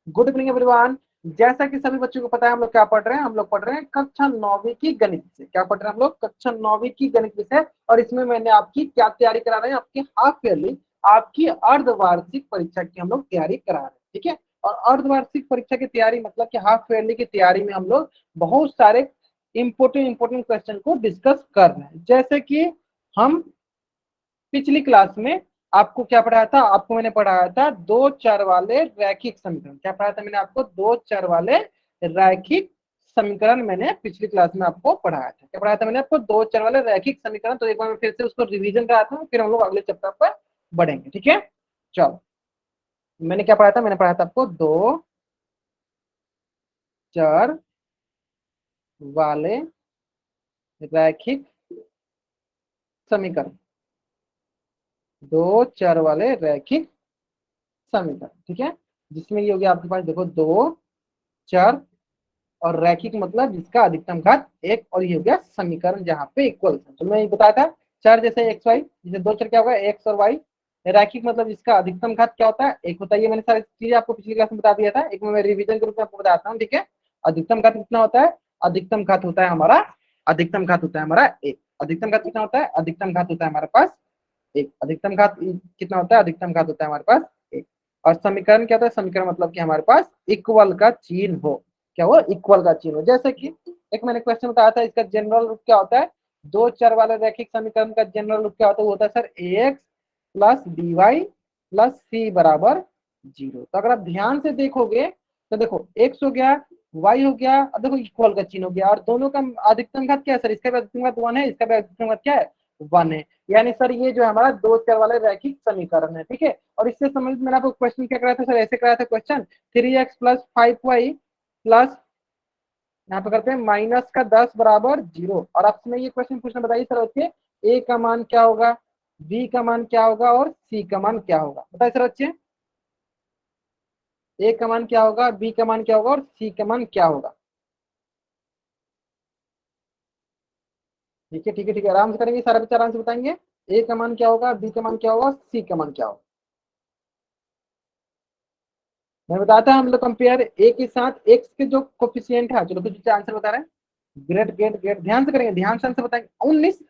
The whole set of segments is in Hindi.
Good evening everyone. जैसा कि सभी बच्चों को पता है, हम लोग क्या पढ़ रहे हैं? हम लोग पढ़ रहे हैं कक्षा 9वीं की गणित से। क्या पढ़ रहे हैं हम लोग? कक्षा 9वीं की गणित विषय। और इसमें मैंने आपकी क्या तैयारी करा रहे हैं? आपकी हाफ ईयरली, आपकी अर्धवार्षिक परीक्षा की हम लोग तैयारी करा रहे हैं। ठीक है। और अर्धवार्षिक परीक्षा की तैयारी मतलब कि हाफ ईयरली की तैयारी में हम लोग बहुत सारे इंपोर्टेंट क्वेश्चन को डिस्कस कर रहे हैं। जैसे कि हम पिछली क्लास में आपको क्या पढ़ाया था? आपको मैंने पढ़ाया था दो चर वाले रैखिक समीकरण। क्या पढ़ाया था मैंने आपको? दो चर वाले रैखिक समीकरण मैंने पिछली क्लास में आपको पढ़ाया था। क्या पढ़ाया था मैंने आपको? दो चर वाले रैखिक समीकरण। तो एक बार मैं फिर से उसको रिवीजन कराता हूँ, फिर हम लोग अगले चैप्टर पर बढ़ेंगे। ठीक है, चलो। मैंने क्या पढ़ाया था? मैंने पढ़ाया था आपको दो चर वाले रैखिक समीकरण, दो चर वाले रैखिक समीकरण। ठीक है, जिसमें ये हो गया आपके पास, देखो, दो चर और रैखिक मतलब जिसका अधिकतम घात एक, और ये हो गया समीकरण जहाँ पे इक्वल। तो मैं बताया था चर जैसे एक्स वाई, जैसे दो चर क्या होगा? एक्स और वाई। रैखिक मतलब जिसका अधिकतम घात क्या होता है? एक होता है। ये मैंने सारी चीजें आपको पिछली क्लास में बता दिया था। एक में मैं रिवीजन के रूप में आपको बताता हूँ। ठीक है, अधिकतम घात कितना होता है? अधिकतम घात होता है हमारा, अधिकतम घात होता है हमारा एक। अधिकतम घात कितना होता है? अधिकतम घात होता है हमारे पास एक। अधिकतम घात कितना होता है? अधिकतम घात होता है हमारे पास एक। और समीकरण क्या होता है? समीकरण मतलब कि हमारे पास इक्वल का चिन्ह हो। क्या वो? इक्वल का चिन्ह हो। जैसे कि एक मैंने क्वेश्चन बताया था, इसका जनरल रूप क्या होता है? दो चर वाले रैखिक समीकरण का जनरल रूप क्या होता है? वो होता है sir x plus d y plus c बराबर जीरो। तो अगर आप ध्यान से देखोगे तो देखो, एक्स हो गया, वाई हो गया, और देखो इक्वल का चिन्ह हो गया, और दोनों का अधिकतम घात क्या है सर? इसका भी अधिकतम घात वन है, इसका भी अधिकतम घात क्या है? वन है। यानी सर ये जो है हमारा दो चर वाले रैखिक समीकरण है। ठीक है, और इससे समझ मैंने आपको क्वेश्चन क्या कराया था सर? ऐसे कराया था question, 3x plus 5y plus, यहाँ पे करते हैं -10 बराबर जीरो। और आपसे मैं ये क्वेश्चन पूछना, बताइए सर बच्चे, ए का मान क्या होगा, बी का मान क्या होगा, और सी का मान क्या होगा? बताइए सर बच्चे, ए का मान क्या होगा, बी का मान क्या होगा, और सी का मान क्या होगा? ठीक है ठीक है ठीक है, आराम से करेंगे, सारा बच्चा आराम से बताएंगे। ए का मान क्या होगा, बी का मान क्या होगा, सी का मान क्या होगा? मैं बताता हूँ, हम लोग कंपेयर ए के साथ एक्स के जो कोफिशिएंट है। चलो कुछ आंसर बता रहे हैं। ग्रेट ग्रेट ग्रेट, ध्यान से करेंगे, ध्यान से आंसर बताएंगे। 19,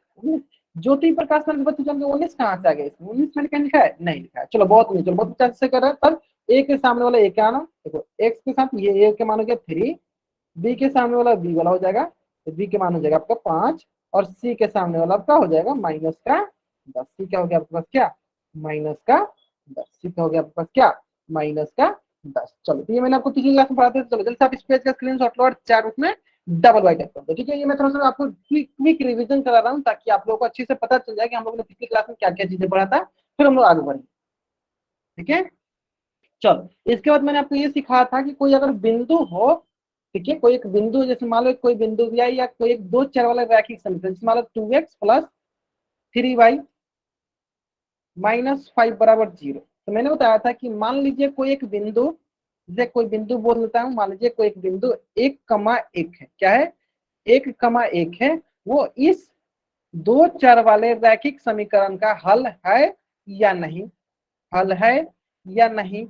ज्योति प्रकाश नाम के बच्चे जान 19 कहाँ से आ गए? इसमें 19 मैंने कहीं लिखा है? नहीं लिखा है। चलो बहुत नहीं, चलो बहुत अच्छा से कर रहे हैं। तब ए के सामने वाला ए क्या आना, देखो एक्स के साथ ये ए के मान हो गया 3, बी के सामने वाला बी वाला हो जाएगा, तो बी के मान हो जाएगा आपका 5, और सी के सामने वाला आपका हो जाएगा -10। सी क्या हो गया आपके पास? क्या? -10। सी क्या हो गया आपके पास? क्या? -10। चलो, तो ये मैंने आपको पिछली क्लास में पढ़ाते थे। चलो जल्दी से आप इस पेज का स्क्रीनशॉट लो और चार रूप में डबल बाइट कर दो। ठीक है, ये मैं थोड़ा सा आपको क्विक रिवीजन करा रहा हूँ, ताकि आप लोगों को अच्छे से पता चल जाए कि हम लोगों ने पिछली क्लास में क्या क्या चीजें पढ़ा था। फिर हम लोग आगे बढ़ेंगे। ठीक है, चलो इसके बाद मैंने आपको ये सिखाया था कि कोई अगर बिंदु हो, ठीक है, कोई एक बिंदु, जैसे मान लो कोई बिंदु भी आई, या कोई एक दो चर वाला रैखिक समीकरण, जैसे मान लो 2x प्लस 3y -5 बराबर जीरो। तो मैंने बताया था कि मान लीजिए कोई एक बिंदु, जैसे कोई बिंदु बोल देता हूँ, मान लीजिए कोई एक बिंदु 1,1 है। क्या है? 1,1 है। वो इस दो चर वाले रैखिक समीकरण का हल है या नहीं? हल है या नहीं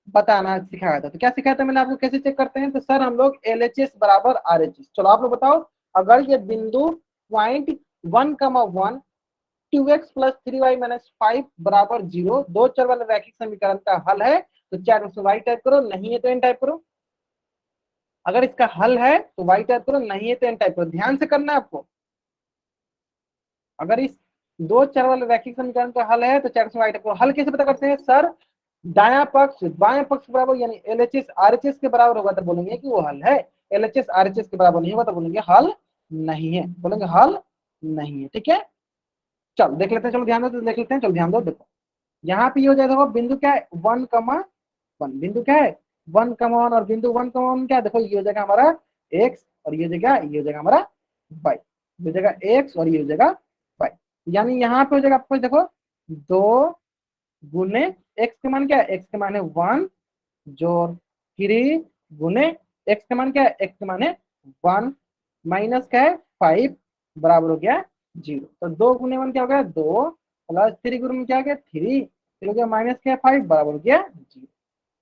बताना सिखाया था। तो क्या सिखाया था मैंने आपको? कैसे चेक करते हैं? तो सर हम लोग LHS बराबर RHS। चलो आप लोग बताओ, अगर ये बिंदु point 1,1 2x plus 3y minus 5 बराबर जीरो दो चर वाले रैखिक समीकरण का हल है, तो चाहे उसमें y टाइप करो, नहीं है तो n टाइप करो। अगर इसका हल है तो y टाइप करो, नहीं है तो n टाइप करो। ध्यान से करना है आपको। अगर इस दो चर वाले रैखिक समीकरण का हल है तो चार से y टाइप करो। हल कैसे पता करते हैं सर? दाया पक्ष बाएं पक्ष के बराबर, यानी LHS RHS के बराबर होगा तो बोलेंगे कि वो हल है। LHS RHS के बराबर नहीं होगा तो बोलेंगे हल नहीं है, बोलेंगे हल नहीं है। ठीक है, चलो देख लेते हैं। चलो ध्यान दो, देख लेते हैं। चलो ध्यान दो, देखो यहाँ पे ये हो जाएगा, बिंदु क्या है? 1,1। बिंदु क्या है? 1,1, और बिंदु 1,1 क्या है? देखो ये हो जाएगा हमारा एक्स, और ये जगह, ये हो जाएगा हमारा वाई। ये हो जाएगा एक्स और ये हो जाएगा वाई। यानी यहाँ पे हो जाएगा आपको, देखो, 2 गुने एक्स के मान क्या है? एक्स के मान है 1, जोड़ 3 गुने एक्स के मान क्या है? एक्स के मान है 1, माइनस क्या है? 5 बराबर हो गया जीरो। तो 2 गुने 1 क्या हो गया? 2, प्लस 3 गुने क्या हो गया? 3, फिर हो गया माइनस क्या है? 5 बराबर हो गया जीरो।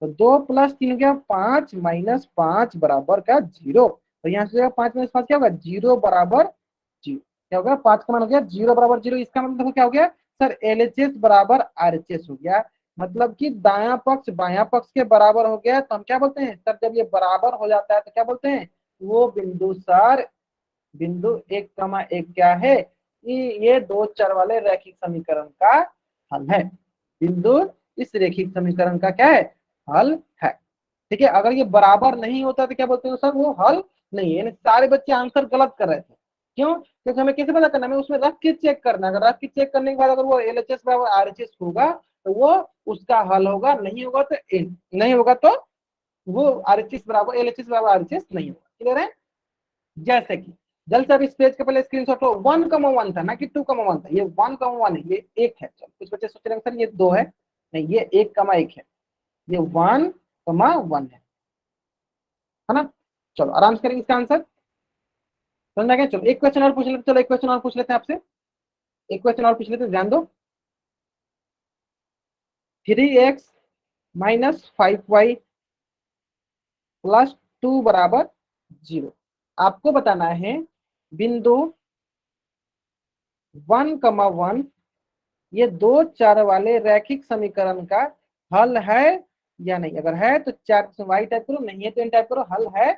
तो 2 + 3 हो गया 5 माइनस 5 बराबर का 0। तो यहाँ से 5 - 5 क्या होगा 0 बराबर 0। क्या होगा 5 का मान हो गया 0 बराबर 0। इसका मतलब देखो क्या हो गया सर LHS बराबर RHS हो गया। मतलब कि दाया पक्ष बाया पक्ष के बराबर हो गया। तो हम क्या बोलते हैं सर जब ये बराबर हो जाता है तो क्या बोलते हैं वो बिंदु सर बिंदु 1,1 क्या है ये दो चर वाले रैखिक समीकरण का हल है। बिंदु इस रैखिक समीकरण का क्या है हल है। ठीक है। अगर ये बराबर नहीं होता तो क्या बोलते हैं सर वो हल नहीं है। यानी सारे बच्चे आंसर गलत कर रहे थे। क्यों क्योंकि हमें कैसे पता करना है हमें उसमें रख के चेक करना है। अगर रख के चेक करने के बाद अगर वो LHS बराबर RHS होगा तो वो उसका हल होगा। नहीं होगा तो नहीं होगा तो वो RHS बराबर LHS बराबर RHS नहीं होगा। क्लियर है। जैसे कि जल्द से अब इस पेज के पहले स्क्रीनशॉट लो 1,1 था ना कि 2,1 था। ये 1,1 है ये 1 है। चलो कुछ बच्चे सोच रहे हैं सर ये 2 है। नहीं ये 1,1 है। ये 1,1 है ना। चलो आराम से करेंगे इसका आंसर समझ में आ गया। चलो एक क्वेश्चन और पूछ लेते चलो एक क्वेश्चन और पूछ लेते हैं आपसे। एक क्वेश्चन और पूछ लेते हैं ध्यान दो। 3x - 5y + 2 बराबर 0। आपको बताना है बिंदु 1,1 ये दो चर वाले रैखिक समीकरण का हल है या नहीं। अगर है तो चार से वाई टाइप करो नहीं है तो एन टाइप करो हल है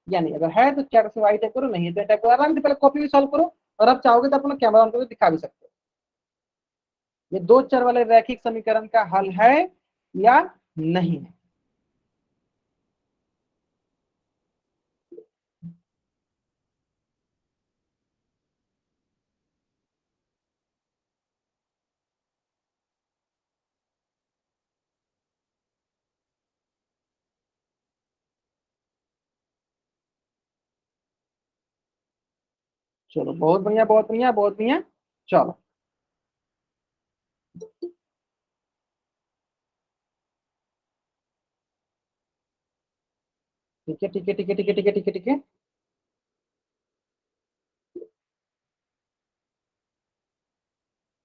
या नहीं। अगर है तो चार से वाई टाइप करो नहीं है तो एन टाइप करो। आराम से पहले कॉपी भी सॉल्व करो और अब चाहोगे तो अपना कैमरा ऑन करके दिखा भी सकते हो। ये दो चर वाले रैखिक समीकरण का हल है या नहीं है। चलो बहुत बढ़िया बहुत बढ़िया बहुत बढ़िया। चलो ठीक है ठीक है ठीक है ठीक है ठीक है ठीक है ठीक है।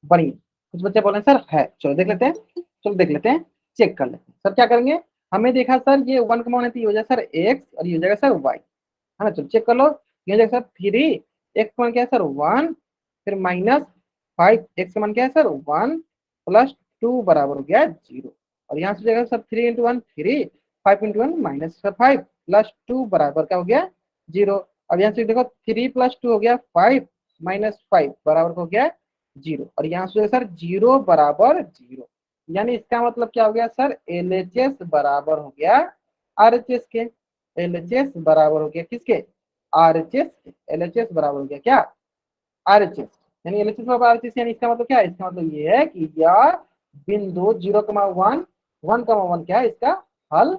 बढ़िया। कुछ बच्चे बोले सर है चलो देख लेते हैं। चलो देख लेते हैं चेक कर लेते हैं। सर क्या करेंगे हमें देखा सर ये 1,1 है तो ये हो जाएगा सर x और ये हो जाएगा सर y है ना। चलो चेक कर लो ये हो जाएगा सर 3 x का मान क्या है सर 1 फिर -5 x का मान क्या है सर 1 + 2 बराबर हो गया 0। और यहाँ से हो जाएगा सर 3 × 1 3 5 × 1 -5 + 2 बराबर क्या हो गया 0। अब यहाँ से देखो 3 + 2 हो गया 5 -5 बराबर हो गया 0। और यहाँ से सर 0 बराबर 0। यानी इसका मतलब क्या हो गया सर LHS बराबर हो गया RHS के। LHS बराबर हो गया किसके RHS के। LHS बराबर हो गया क्या RHS। यानी LHS बराबर RHS यानी इसका मतलब क्या है इसका मतलब ये है कि यह बिंदु 0,1 1,1 क्या है इसका हल है।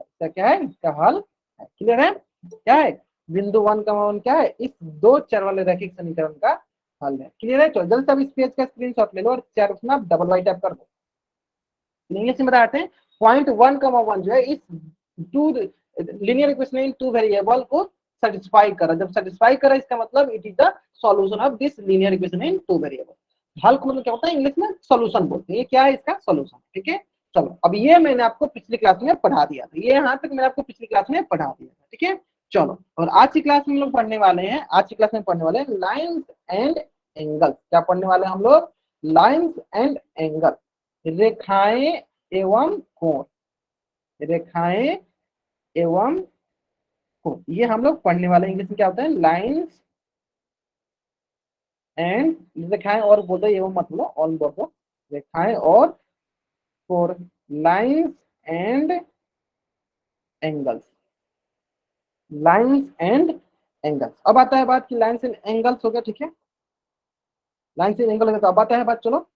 इसका क्या है इसका हल है। क्लियर है। क्या है बिंदु 1,1 क्या है इस दो चर वाले रैखिक समीकरण का हल है। क्लियर है। चलो जल्दी से अब इस पेज का स्क्रीनशॉट ले लो और चार उसमें आप डबल वाई टैप कर दो। इंग्लिश में बताते हैं पॉइंट 1,1 जो है इस two linear equation in two variable को सेटिस्फाई करा। जब सेटिस्फाई करा इसका मतलब it is the solution of this linear equation in two variable. हल को मतलब क्या होता है इंग्लिश में सॉल्यूशन बोलते हैं। ये क्या है इसका सॉल्यूशन। ठीक है। चलो अब ये मैंने आपको पिछली क्लास में पढ़ा दिया था। ये यहाँ तक मैंने आपको पिछली क्लास में पढ़ा दिया था। ठीक है। चलो और आज की क्लास में हम लोग पढ़ने वाले हैं आज की क्लास में पढ़ने वाले हैं लाइन्स एंड एंगल्स। क्या पढ़ने वाले हैं हम लोग लाइन्स एंड एंगल रेखाएं एवं कोण। रेखाएं एवं कोण ये हम लोग पढ़ने वाले इंग्लिश में क्या होता है लाइन्स एंड रेखाएं और बोल दो एवं मत बोलो ऑन बोल दो रेखाएं और कोण lines and angles. Lines and angles. अब आता है बात कि लाइन्स एंड एंगल्स हो गया। ठीक है। लाइन्स एंड एंगल हो गया तो अब आता है बात चलो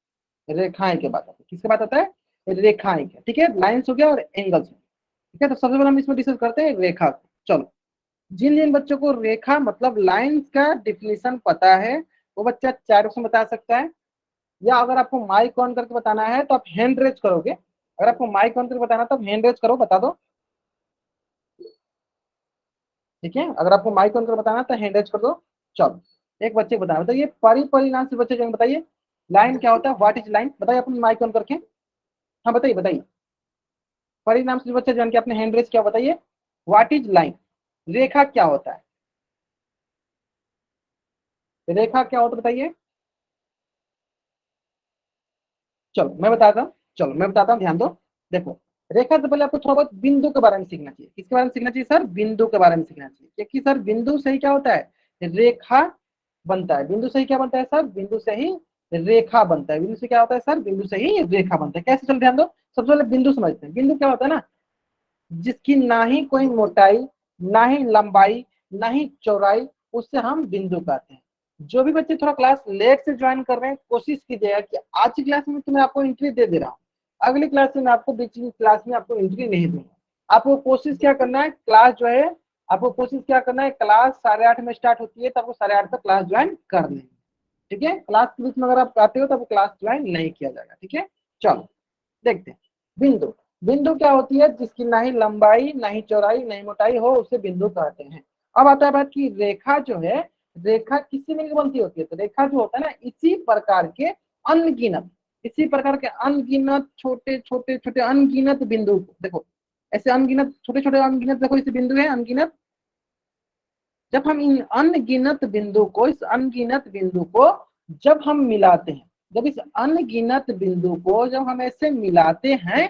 रेखाएं के बात आता है। किसके बात आता है रेखाएं के। ठीक है। लाइन्स हो गया और एंगल्स। ठीक है। तो सबसे पहले हम इसमें डिस्कस करते हैं रेखा। चलो जिन जिन बच्चों को रेखा मतलब लाइंस का डिफिनेशन पता है वो बच्चा चार ऑप्शन बता सकता है। या अगर आपको माइक ऑन करके बताना है तो आप हैंड रेज करोगे। अगर आपको माइक ऑन करके बताना है तो हैंड रेज करो बता दो। ठीक है। अगर आपको माइक ऑन करके बताना है तो हैंड रेज कर दो। चलो एक बच्चे को बताना बताइए परिणाम से बच्चे जो बताइए लाइन क्या होता है व्हाट इज लाइन बताइए अपनी माइक ऑन करके। हाँ बताइए बताइए। परिणाम से बच्चे जान के अपने हैंड रेस क्या बताइए, व्हाट इज लाइन, रेखा क्या होता है, रेखा क्या होता है बताइए। चलो मैं बताता हूँ, ध्यान दो। देखो, रेखा से पहले आपको थोड़ा बहुत बिंदु के बारे में सीखना चाहिए। किसके बारे में सीखना चाहिए सर, बिंदु के बारे में सीखना चाहिए, क्योंकि सर बिंदु से ही क्या होता है, रेखा बनता है। बिंदु से ही क्या बनता है सर, बिंदु से ही रेखा बनता है। बिंदु से क्या होता है सर, बिंदु से ही रेखा बनता है। कैसे, चलो ध्यान दो। सबसे पहले बिंदु समझते हैं। बिंदु क्या होता है ना, जिसकी ना ही कोई मोटाई, ना ही लंबाई, ना ही चौड़ाई, उससे हम बिंदु कहते हैं। जो भी बच्चे थोड़ा क्लास लेट से ज्वाइन कर रहे हैं, कोशिश कीजिएगा कि आज की क्लास में तो मैं आपको एंट्री दे रहा हूँ, अगली क्लास में आपको बीच की क्लास में आपको एंट्री नहीं दूंगा। आपको कोशिश क्या करना है, क्लास जो है, आपको कोशिश क्या करना है, क्लास 8:30 में स्टार्ट होती है, तो आपको 8:30 तक क्लास ज्वाइन कर लेंगे। ठीक है, क्लास के बीच में अगर आप आते हो तो आपको क्लास ज्वाइन नहीं किया जाएगा। ठीक है, चलो देखते हैं। बिंदु, बिंदु क्या होती है, जिसकी ना ही लंबाई, ना ही चौड़ाई, ना ही मोटाई हो, उसे बिंदु कहते हैं। अब आता है बात की रेखा जो है, रेखा किससे मिलकर बनती होती है, तो रेखा जो होता है ना, इसी प्रकार के अनगिनत, इसी प्रकार के अनगिनत छोटे छोटे छोटे अनगिनत बिंदु, देखो ऐसे अनगिनत छोटे छोटे अनगिनत, देखो इसे बिंदु है अनगिनत। जब हम इन अनगिनत बिंदु को, इस अनगिनत बिंदु को जब हम मिलाते हैं, जब इस अनगिनत बिंदु को जब हम ऐसे मिलाते हैं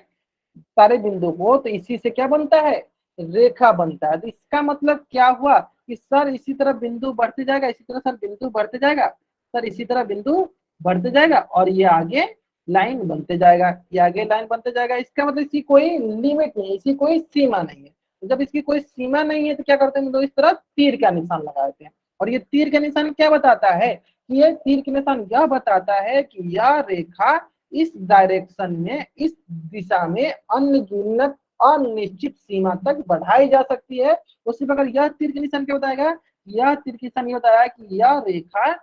सारे बिंदु को, तो इसी से क्या बनता है, रेखा बनता है। तो इसका मतलब क्या हुआ कि सर इसी तरह बिंदु बढ़ते जाएगा, इसी तरह सर बिंदु बढ़ते जाएगा, सर इसी तरह बिंदु बढ़ते जाएगा, और ये आगे लाइन बनते जाएगा, ये आगे लाइन बनते जाएगा। इसका मतलब इसकी कोई लिमिट नहीं है, इसकी कोई सीमा नहीं है। तो जब इसकी कोई सीमा नहीं है तो क्या करते हैं, तो इस तरह तीर का निशान लगा देते हैं। और ये तीर का निशान क्या बताता है, कि ये तीर का निशान यह बताता है कि यह रेखा इस डायरेक्शन में, इस दिशा में अनगिनत अनिश्चित सीमा तक बढ़ाई जा सकती है। उसी प्रकार यह तीर के निशान क्या बताएगा, यह तीर के निशान ये बताया कि यह रेखा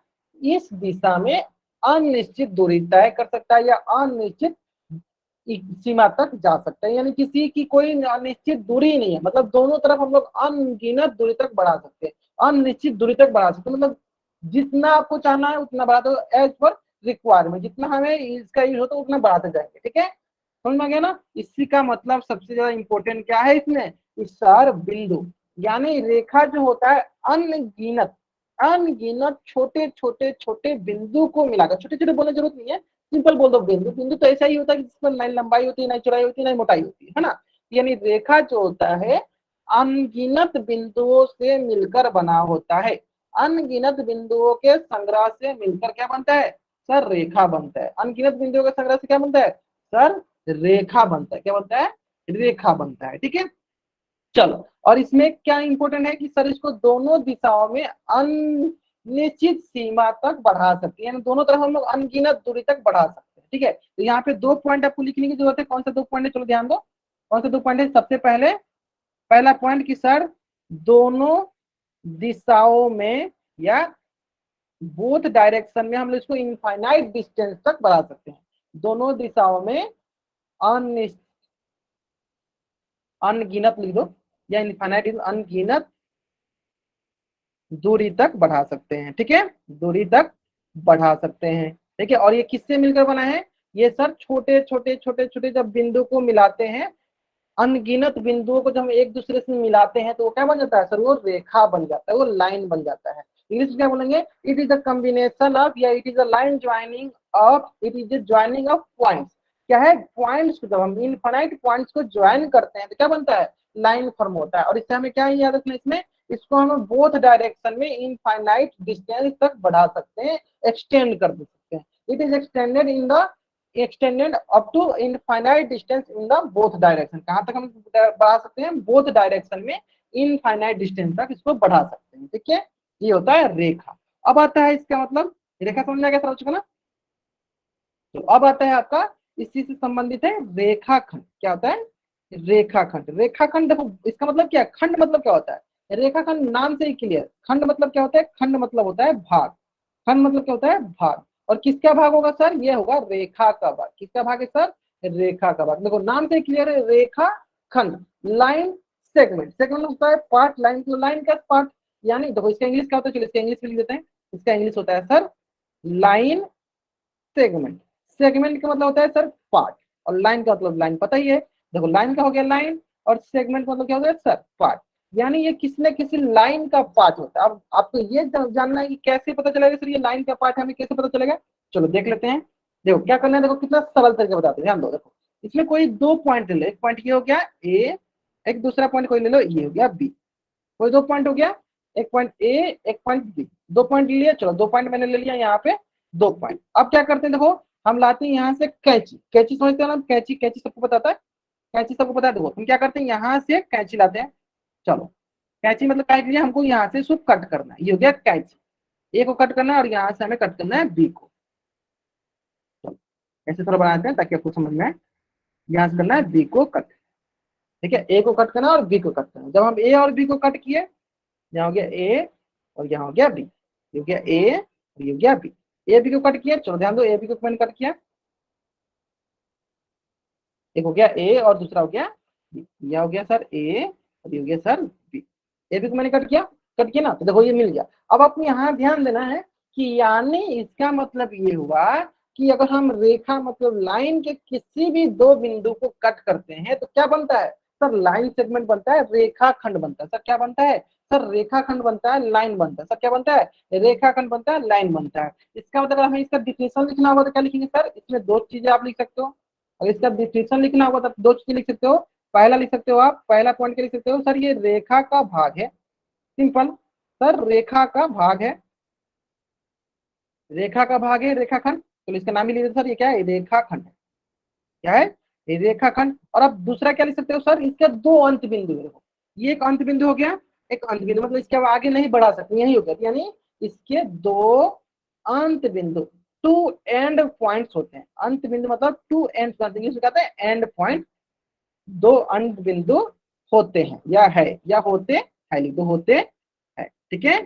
इस दिशा में अनिश्चित दूरी तय कर सकता है, या अनिश्चित सीमा तक जा सकता है। यानी किसी की कोई अनिश्चित दूरी नहीं है, मतलब दोनों तरफ हम लोग अनगिनत दूरी तक बढ़ा सकते हैं, अनिश्चित दूरी तक बढ़ा सकते हैं। मतलब जितना आपको चाहना है उतना बढ़ा दो, एज पर रिक्वायरमेंट, जितना हमें इसका यूज होता है उतना बढ़ाते जाएंगे। ठीक है, समझ में आ गया ना। इसी का मतलब सबसे ज्यादा इंपॉर्टेंट क्या है इसमें, इशार बिंदु, यानी रेखा जो होता है अनगिनत अनगिनत छोटे छोटे छोटे बिंदु को मिलाकर, छोटे छोटे बोलने की जरूरत नहीं है, सिंपल बोल दो बिंदु। बिंदु तो ऐसा ही होता है कि जिसमें ना लंबाई होती है, ना चौड़ाई होती है, ना मोटाई होती है ना। यानी रेखा जो होता है अनगिनत बिंदुओं से मिलकर बना होता है। अनगिनत बिंदुओं के संग्रह से मिलकर क्या बनता है सर, रेखा बनता है। अनगिनत बिंदुओं के संग्रह से क्या बनता है सर, रेखा बनता है। क्या बनता है, रेखा बनता है। ठीक है, चलो। और इसमें क्या इंपॉर्टेंट है कि सर इसको दोनों दिशाओं में अनिश्चित सीमा तक बढ़ा सकते हैं, यानी दोनों तरफ हम लोग अनगिनत दूरी तक बढ़ा सकते हैं। ठीक है, तो यहाँ पे 2 पॉइंट आपको लिखने की जरूरत है। कौन सा 2 पॉइंट है, चलो ध्यान दो। कौन सा 2 पॉइंट है, सबसे पहले पहला पॉइंट कि सर दोनों दिशाओं में या बोथ डायरेक्शन में हम लोग इसको इनफाइनाइट डिस्टेंस तक बढ़ा सकते हैं। दोनों दिशाओं में अनगिनत लिख दो, या इनफाइनाइट अनगिनत दूरी तक बढ़ा सकते हैं। ठीक है, दूरी तक बढ़ा सकते हैं। ठीक है, और ये किससे मिलकर बना है, ये सर छोटे छोटे छोटे छोटे जब बिंदु को मिलाते हैं, अनगिनत बिंदुओं को जब हम एक दूसरे से मिलाते हैं तो वो क्या बन जाता है सर, वो रेखा बन जाता है, वो लाइन बन जाता है। इंग्लिश में क्या बोलेंगे, it is a combination of, या it is a line joining of, it is a joining of points. क्या है, पॉइंट्स को जब हम इनफाइनाइट पॉइंट्स को ज्वाइन करते हैं तो क्या बनता है, लाइन फॉर्म होता है। और इससे हमें क्या याद रखना, इसमें इसको हम बोथ डायरेक्शन में इनफाइनाइट डिस्टेंस तक बढ़ा सकते हैं, एक्सटेंड कर सकते हैं। It is extended in the extended up to infinite distance in the both direction. कहां तक हम बढ़ा सकते हैं, बोथ डायरेक्शन में इनफाइनाइट डिस्टेंस तक इसको बढ़ा सकते हैं। ठीक है, ये होता है रेखा। अब आता है इसका मतलब, रेखा समझ में आ गया समझ चुका ना। तो अब आता है आपका, इसी से संबंधित है रेखाखंड। क्या होता है, रेखाखंड। रेखाखंड देखो इसका मतलब क्या है, खंड मतलब क्या होता है, रेखाखंड नाम से ही क्लियर। खंड मतलब क्या होता है, खंड मतलब होता है भाग। खंड मतलब क्या होता है, भाग। और किसका भाग होगा सर, ये होगा रेखा का भाग। किसका भाग है सर, रेखा का भाग। देखो नाम से क्लियर है, रेखा खंड, लाइन सेगमेंट। सेगमेंट होता है पार्ट, लाइन लाइन का पार्ट। यानी देखो इसका इंग्लिश क्या होता है, चलिए इसका इंग्लिश लिख देते हैं। इसका इंग्लिश होता है सर लाइन सेगमेंट। सेगमेंट का मतलब होता है सर पार्ट, और लाइन का मतलब लाइन पता ही है। देखो लाइन का हो गया लाइन, और सेगमेंट मतलब क्या हो गया सर पार्ट, यानी ये किसी न किसी लाइन का पार्ट होता है। अब आपको ये जानना है कि कैसे पता चलेगा सर ये लाइन का पार्ट है, हमें कैसे पता चलेगा, चलो देख लेते हैं। देखो क्या करना है, देखो कितना सरल तरीके बताते हैं, ध्यान दो। देखो इसमें कोई दो पॉइंट ले लो, एक पॉइंट ये हो गया ए, एक दूसरा पॉइंट कोई ले लो ये हो गया बी, कोई दो पॉइंट हो गया, एक पॉइंट ए एक पॉइंट बी, दो पॉइंट ले लिया, चलो दो पॉइंट मैंने ले लिया यहाँ पे, दो पॉइंट। अब क्या करते हैं, देखो हम लाते हैं यहाँ से कैंची, कैंची समझते हो ना, कैंची, कैंची सबको बताता है, कैंची सबको पता है। देखो हम क्या करते हैं, यहाँ से कैंची लाते हैं, चलो कैंची मतलब क्या है, हमको यहाँ से इसको कट करना है, ये हो गया कैंची, ए को कट करना है और यहाँ से हमें कट करना है बी को। चलो ऐसे थोड़ा बनाते हैं ताकि आपको समझ में आए, यहाँ से करना है बी को कट, ठीक है, ए को कट करना और बी को कट करना। जब हम ए और बी को कट किए, यहाँ हो गया ए और यहाँ हो गया बी, ये हो गया ए और ये हो गया बी, ए बी को कट किया, चलो ध्यान दो ए बी को मैंने कट किया, एक हो गया ए और दूसरा हो गया बी, यह हो गया सर ए और ये हो गया सर बी, ए बी को मैंने कट किया ना, तो देखो ये मिल गया। अब आपको यहाँ ध्यान देना है कि यानी इसका मतलब ये हुआ कि अगर हम रेखा मतलब लाइन के किसी भी दो बिंदु को कट करते हैं तो क्या बनता है सर, लाइन सेगमेंट बनता है, रेखाखंड बनता है। सर क्या बनता है सर, रेखाखंड बनता है, लाइन बनता है। सर क्या बनता है, रेखाखंड बनता है, लाइन बनता है। इसका मतलब हमें इसका डिफिनेशन लिखना होगा तो क्या लिखेंगे सर, इसमें दो चीजें आप लिख सकते हो। अगर इसका डिफिनेशन लिखना होगा तो दो चीजें लिख सकते हो। पहला लिख सकते हो आप, पहला पॉइंट क्या लिख सकते हो सर, ये रेखा का भाग है, सिंपल सर, रेखा का भाग है, रेखा का भाग है रेखाखंड, तो इसका नाम ही लिख सर, ये क्या है, रेखाखंड है, क्या है, ये रेखाखंड। और अब दूसरा क्या लिख सकते हो सर, इसका दो अंत बिंदु है, ये एक अंत बिंदु हो गया, एक अंत बिंदु मतलब इसके आगे नहीं बढ़ा सकते, यही हो गया, यानी इसके दो अंत बिंदु, टू एंड पॉइंट्स होते हैं। अंत बिंदु मतलब टू एंड, इंग्लिश में कहते हैं एंड पॉइंट, दो अंत बिंदु होते हैं, या होते है, लिख दो होते हैं, ठीक है,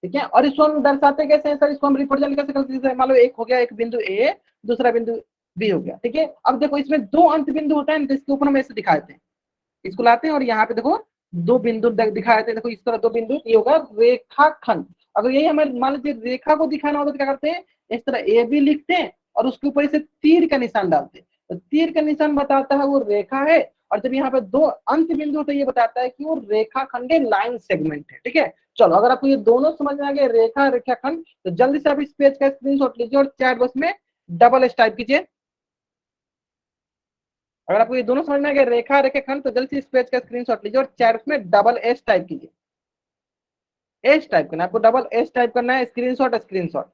ठीक है। और इसको हम दर्शाते कैसे हैं सर, इसको हम रिप्रेजेंट कैसे करते हैं, मान लो एक हो गया, एक बिंदु ए, दूसरा बिंदु बी हो गया, ठीक है। अब देखो इसमें दो अंत बिंदु होता है, जिसके ऊपर हम ऐसे दिखाते हैं, इसको लाते हैं और यहाँ पे देखो दो बिंदु दिखाए थे, देखो इस तरह दो बिंदु, ये होगा रेखाखंड। अगर यही हमें मान लीजिए रेखा को दिखाना होता तो क्या करते हैं, इस तरह ए बी लिखते हैं और उसके ऊपर इसे तीर का निशान डालते हैं, तो तीर का निशान बताता है वो रेखा है, और जब यहाँ पे दो अंत बिंदु तो ये बताता है कि वो रेखाखंड लाइन सेगमेंट है, ठीक है। चलो अगर आपको ये दोनों समझ में आ गए, रेखा रेखाखंड, तो जल्दी से आप इस पेज का स्क्रीनशॉट लीजिए और चैट बॉक्स में डबल एस टाइप कीजिए। अगर आपको ये दोनों समझ में आ गया, रेखा रेखाखंड, तो जल्दी से इस पेज का स्क्रीनशॉट लीजिए और चैट बॉक्स में डबल एस टाइप कीजिए, एस टाइप करना है आपको, डबल एस टाइप करना है, स्क्रीनशॉट स्क्रीनशॉट,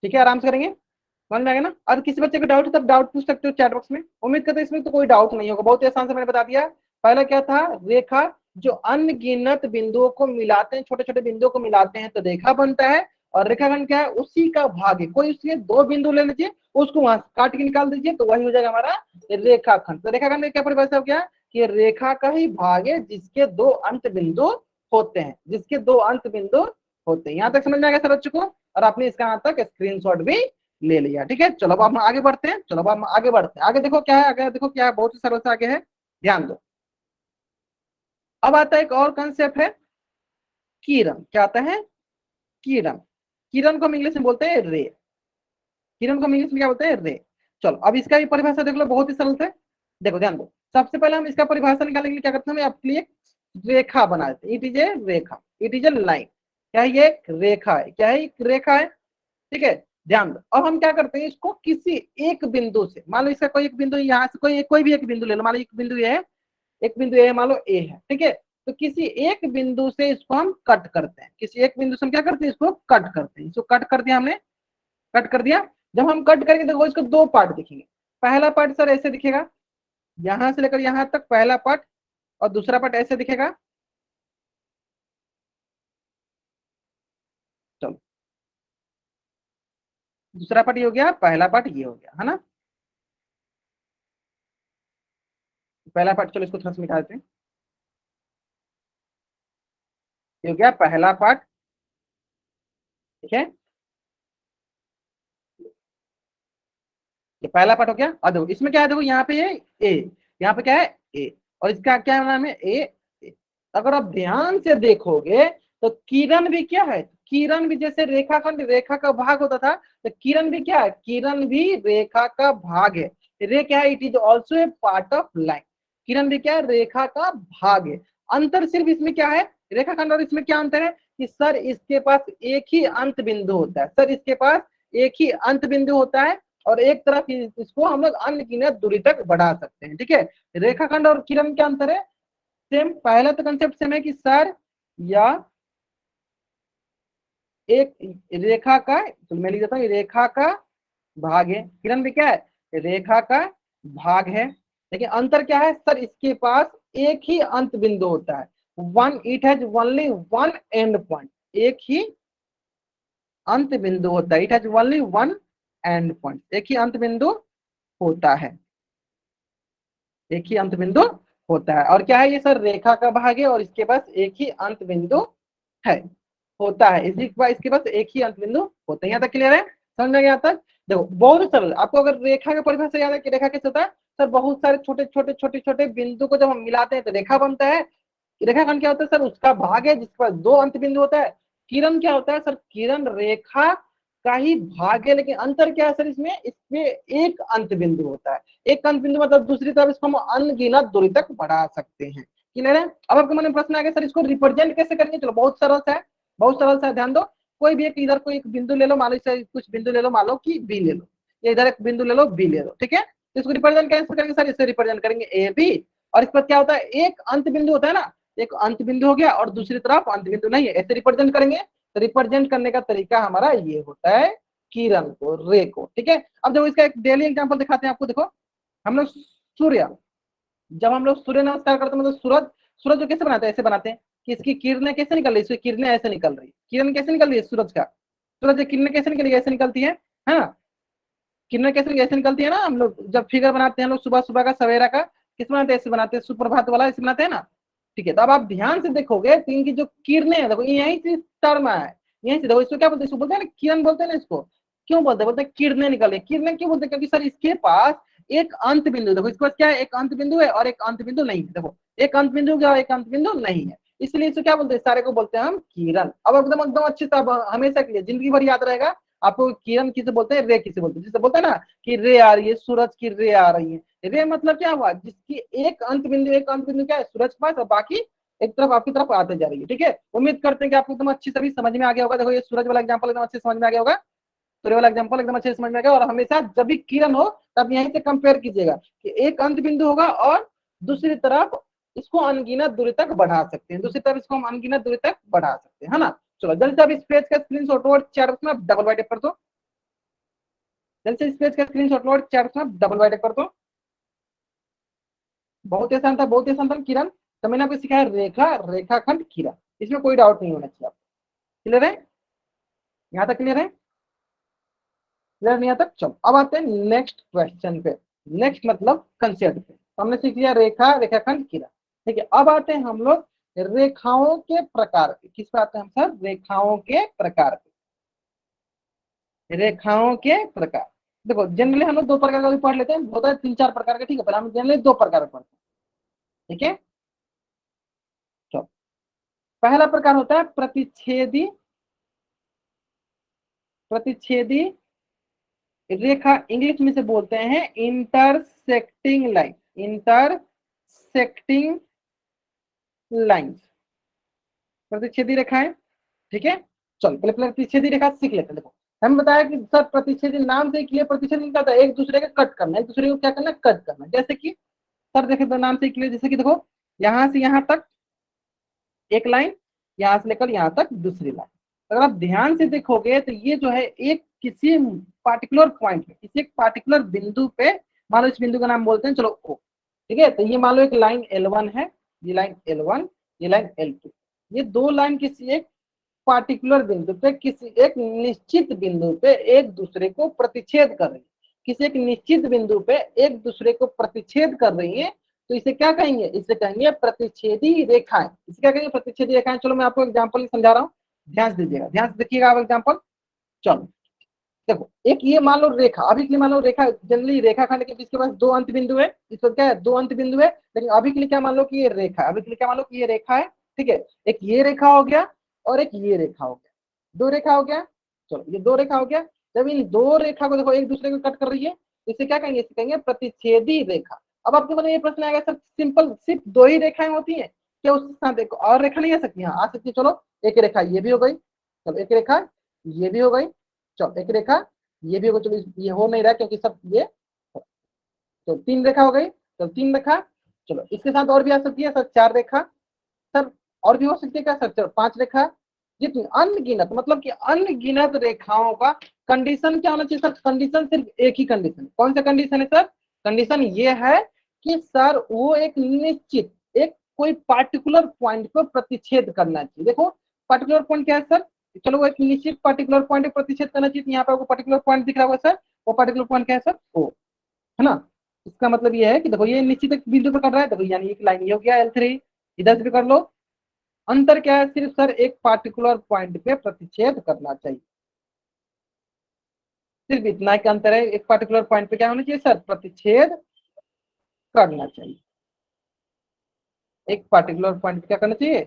ठीक है, आराम से करेंगे, समझ में आ गया ना। और किसी बच्चे को डाउट है तब डाउट पूछ सकते हो चैट बॉक्स में, उम्मीद करते इसमें तो कोई डाउट नहीं होगा, बहुत ही आसान से मैंने बता दिया। पहला क्या था, रेखा जो अनगिनत बिंदुओं को मिलाते हैं, छोटे छोटे बिंदुओं को मिलाते हैं तो रेखा बनता है, और रेखाखंड क्या है, उसी का भाग है, कोई उसके दो बिंदु ले लीजिए, उसको वहां काट के निकाल दीजिए तो वही हो जाएगा हमारा रेखाखंड। तो रेखाखंड में क्या परिभाषा हो गया कि रेखा का ही भाग है जिसके दो अंत बिंदु होते हैं, जिसके दो अंत बिंदु होते हैं। यहाँ तक समझ में आ गया सर बच्चों को, और आपने इसका यहाँ तक स्क्रीनशॉट भी ले लिया, ठीक है। चलो अब हम आगे बढ़ते हैं, चलो अब हम आगे बढ़ते हैं, आगे देखो क्या है, आगे देखो क्या है, बहुत ही सरल से आगे है, ध्यान दो। अब आता है एक और कंसेप्ट है, किरण। क्या आता है, किरण। किरण को हम इंग्लिश में बोलते हैं रे, किरण को हम इंग्लिश में क्या बोलते हैं, रे। चलो अब इसका भी परिभाषा देख लो, बहुत ही सरल से, देखो ध्यान दो। सबसे पहले हम इसका परिभाषा निकालने के लिए क्या करते हैं, हम आपके लिए रेखा बना देते हैं, it is a Rekha, it is a line, क्या है, ये एक रेखा है, क्या है, एक रेखा है, ठीक है। ध्यान दो, अब हम क्या करते हैं, इसको किसी एक बिंदु से, मान लो इसका कोई एक बिंदु, यहाँ से कोई भी एक बिंदु ले लो, मान लो एक बिंदु ये है, एक बिंदु ए मान लो ए है, ठीक है। तो किसी एक बिंदु से इसको हम कट करते हैं, किसी एक बिंदु से हम क्या करते हैं, इसको कट करते हैं, इसको कट कर दिया हमने, कट कर दिया। जब हम कट करेंगे देखो इसको दो पार्ट दिखेंगे, पहला पार्ट सर ऐसे दिखेगा, यहां से लेकर यहां तक पहला पार्ट, और दूसरा पार्ट ऐसे दिखेगा, चलो दूसरा पार्ट ये हो गया, पहला पार्ट ये हो गया, है ना, पहला पार्ट, चलो इसको थोड़ा सा मिटा देते हैं, ये हो गया पहला पार्ट, ठीक है, ये पहला पार्ट हो गया। और देखो इसमें क्या है, देखो यहाँ पे ये ए, यहाँ पे क्या है ए, और इसका क्या नाम है ए, ए। अगर आप ध्यान से देखोगे तो किरण भी क्या है, किरण भी जैसे रेखाखंड रेखा का भाग होता था, तो किरण भी क्या है, किरण भी रेखा का भाग है। रे क्या है, it is also a part of line. किरण भी क्या है, रेखा का भाग है। अंतर सिर्फ इसमें क्या है, रेखाखंड और इसमें क्या अंतर है कि सर इसके पास एक ही अंत बिंदु होता है, सर इसके पास एक ही अंत बिंदु होता है, और एक तरफ इसको हम लोग अनगिनत दूरी तक बढ़ा सकते हैं। ठीक है, रेखाखंड और किरण क्या अंतर है, सेम, पहला तो कंसेप्ट सेम है कि सर या एक रेखा का, तो मैं लिख देता हूँ रेखा का भाग है, किरण भी क्या है, रेखा का भाग है। लेकिन अंतर क्या है सर, इसके पास एक ही अंत बिंदु होता है, one, it has only one and point, एक ही अंत बिंदु होता है, it has only one and point, एक ही अंत बिंदु होता है, एक ही अंत बिंदु होता है। और क्या है ये सर, रेखा का भाग है और इसके पास एक ही अंत बिंदु है, होता है, इसके पास एक ही अंत बिंदु होता है। यहाँ तक क्लियर है, समझ में गया तक। देखो बहुत सरल, आपको अगर रेखा का परिभाषा याद है कि रेखा कैसे होता है सर, बहुत सारे छोटे छोटे छोटे छोटे बिंदु को जब हम मिलाते हैं तो रेखा बनता है। रेखाखंड क्या होता है सर, उसका भाग है जिसके पास दो अंत बिंदु होता है। किरण क्या होता है सर, किरण रेखा का ही भाग है, लेकिन अंतर क्या है सर, इसमें एक अंत बिंदु होता है। एक अंत बिंदु मतलब दूसरी तरफ इसको हम अनगिनत दूरी तक बढ़ा सकते हैं। क्लियर है। अब आपके मन में प्रश्न आ गया सर इसको रिप्रेजेंट कैसे करेंगे, चलो बहुत सरल सा है, बहुत सरल सा है, ध्यान दो। कोई भी एक, इधर कोई एक बिंदु ले लो, मान लो कुछ बिंदु ले लो, मान लो कि बी ले लो, या इधर एक बिंदु ले लो बी ले लो, ठीक है। तो इसको रिप्रेजेंट कैसे करेंगे सर, इससे रिप्रेजेंट करेंगे ए बी, और इस पर क्या होता है, एक अंत बिंदु होता है ना, एक अंत बिंदु हो गया और दूसरी तरफ अंत बिंदु नहीं है, ऐसे रिप्रेजेंट करेंगे। तो रिप्रेजेंट करने का तरीका हमारा ये होता है, किरण को, रे को, ठीक है। अब जब इसका एक डेली एग्जांपल दिखाते हैं आपको, देखो हम लोग सूर्य, जब हम लोग सूर्य नमस्कार करते हैं, मतलब सूरज, सूरज जो कैसे बनाते हैं, ऐसे बनाते हैं कि इसकी किरणें कैसे निकल रही है, इसकी किरणें ऐसे निकल रही है, किरण कैसे निकल रही है सूरज का, सूरज की किरणें कैसे निकल रही है, ऐसे निकलती है हाँ, किरणें कैसे निकलती है ना, हम लोग जब फिगर बनाते हैं, हम लोग सुबह सुबह का सवेरा का किस बनाते हैं, ऐसे बनाते हैं, सुप्रभात वाला ऐसे बनाते हैं ना। ठीक है, तो अब आप ध्यान से देखोगे तो इनकी जो किरणें है, देखो यहीं से टर्म है, यहीं से देखो, इसको क्या बोलते हैं, इसको बोलते हैं ना किरण बोलते हैं ना इसको, क्यों बोलते हैं किरणें निकल रही, किरणें क्यों बोलते हैं, क्योंकि सर इसके पास एक अंत बिंदु, देखो इसके पास क्या है, एक अंत बिंदु है और एक अंत बिंदु नहीं है, देखो एक अंत बिंदु क्या, एक अंत बिंदु नहीं है, इसलिए इसको क्या बोलते हैं, सारे को बोलते हैं हम किरण। अब एकदम एकदम अच्छे से, अब हमेशा के लिए जिंदगी भर याद रहेगा आपको, किरण किसे बोलते हैं, रे किसे बोलते हैं, जिसे बोलते हैं ना कि रे आ रही है, सूरज की रे आ रही है, रे मतलब क्या हुआ, जिसकी एक अंत बिंदु, एक अंत बिंदु क्या है सूरज के पास, और बाकी एक तरफ आपकी तरफ आते जा रही है। ठीक है, उम्मीद करते हैं कि आपको एकदम अच्छी सभी समझ में आ गया होगा। देखो ये सूरज वाला एग्जांपल एकदम अच्छे से समझ में आ गया होगा, सूर्य वाला एग्जांपल एकदम अच्छे से समझ में आ गया। और हमेशा जब भी किरण हो तब यहीं से कंपेयर कीजिएगा कि एक अंत बिंदु होगा और दूसरी तरफ इसको अनगिनत दूरी तक बढ़ा सकते हैं, दूसरी तरफ इसको हम अनगिनत दूरी तक बढ़ा सकते हैं, है ना। चलो जल्दी से अब इस पेज का स्क्रीनशॉट और चैट में डबल बाइट कर दो, जल्दी से इस पेज का स्क्रीनशॉट और चैट में डबल बाइट कर दो। बहुत ही आसान था, बहुत ही आसान था किरण, तो मैंने आपको सिखाया रेखा, रेखाखंड, किरण, इसमें कोई डाउट नहीं होना चाहिए आपको। क्लियर है, यहाँ तक क्लियर है, क्लियर नहीं आता, चलो अब आते हैं नेक्स्ट क्वेश्चन पे, नेक्स्ट मतलब कंसेप्ट पे। तो हमने सीख लिया रेखा, रेखाखंड, किरण, ठीक है। अब आते हैं हम लोग रेखाओं के प्रकार पे, किस पे आते हैं हम सर, रेखाओं के प्रकार पे, रेखाओं के प्रकार। देखो जनरली हम लोग दो प्रकार का भी पढ़ लेते हैं, होता है तीन चार प्रकार का, ठीक है, पर हम जनरली दो प्रकार पढ़ते हैं, ठीक है। चलो पहला प्रकार होता है प्रतिच्छेदी, प्रतिच्छेदी रेखा, इंग्लिश में से बोलते हैं इंटरसेक्टिंग लाइन, इंटरसेक्टिंग लाइन, प्रतिच्छेदी रेखाएं, ठीक है। चलो पहले प्रतिच्छेदी रेखा सीख लेते हैं। देखो हम बताया कि सर प्रतिच्छेदी नाम से क्लियर, प्रतिच्छेदी क्या होता है, एक दूसरे का कट करना, एक दूसरे को क्या करना, कट करना। जैसे कि सर देखे तो नाम से क्लियर, जैसे कि देखो यहाँ से यहाँ तक एक लाइन, यहाँ से लेकर यहाँ तक दूसरी लाइन, अगर आप ध्यान से देखोगे तो ये जो है एक किसी पार्टिकुलर पॉइंट पे, किसी एक पार्टिकुलर बिंदु पे, मान लो इस बिंदु का नाम बोलते हैं चलो ओ, ठीक है। तो ये मान लो एक लाइन L1 है, ये लाइन L1, ये लाइन L2, ये दो लाइन किसी एक पार्टिकुलर बिंदु पे, किसी एक निश्चित बिंदु पे एक दूसरे को प्रतिच्छेद कर रही है, किसी एक निश्चित बिंदु पे एक दूसरे को प्रतिच्छेद कर रही है, तो इसे क्या कहेंगे, इसे कहेंगे प्रतिच्छेदी रेखाएं, इसे क्या कहेंगे, प्रतिच्छेदी रेखाएं। चलो मैं आपको एग्जांपल समझा रहा हूँ, ध्यान से दीजिएगा, ध्यान से देखिएगा आप एग्जांपल। चलो देखो एक ये मान लो रेखा, अभी के लिए मान लो रेखा, जनरली रेखा खंड के जिसके पास दो अंत बिंदु है, इस पर क्या है, दो अंत बिंदु है, लेकिन अभी के लिए क्या मान लो कि ये रेखा है, अभी के लिए क्या मान लो कि ये रेखा है, ठीक है। एक ये रेखा हो गया और एक ये रेखा हो गया, दो रेखा हो गया। चलो ये दो रेखा हो गया, जब इन दो रेखा को देखो एक दूसरे को कट कर रही है, इसे क्या कहेंगे, इसे कहेंगे प्रतिच्छेदी रेखा। अब आपके मन में ये प्रश्न आएगा सर सिंपल सिर्फ दो ही रेखाएं होती हैं क्या, उसके साथ एक और रेखा नहीं आ सकती? हाँ आ सकती है। चलो एक रेखा ये भी हो गई, चलो एक रेखा ये भी हो गई, चलो एक रेखा ये भी हो गई। चलो ये हो नहीं रहा क्योंकि सब ये, तो तीन रेखा हो गई, चलो तीन रेखा। चलो इसके साथ और भी आ सकती है सर चार रेखा, सर और भी हो सकती है क्या सर? चलो पांच रेखा, जितनी अनगिनत, मतलब कि अनगिनत रेखाओं का कंडीशन क्या होना चाहिए सर? कंडीशन सिर्फ एक ही कंडीशन, कौन सा कंडीशन है सर? कंडीशन ये है कि सर वो एक निश्चित, एक कोई पार्टिकुलर पॉइंट पर प्रतिच्छेद करना चाहिए। देखो पार्टिकुलर पॉइंट क्या है सर? चलो वो एक निश्चित पार्टिकुलर पॉइंट पर प्रतिच्छेद करना चाहिए। यहाँ पे आपको पार्टिकुलर पॉइंट दिख रहा होगा सर, वो पार्टिकुलर पॉइंट क्या है सर? ओ, है ना? इसका मतलब ये है कि देखो ये निश्चित एक बिंदु पर कर रहा है, देखो यानी एक लाइन ये हो गया L3, इधर से भी कर लो। अंतर क्या है? सिर्फ सर एक पार्टिकुलर पॉइंट पे प्रतिच्छेद करना चाहिए, सिर्फ इतना ही अंतर है। एक पार्टिकुलर पॉइंट पे क्या होना चाहिए सर? प्रतिच्छेद करना चाहिए। एक पार्टिकुलर पॉइंट पे क्या करना चाहिए?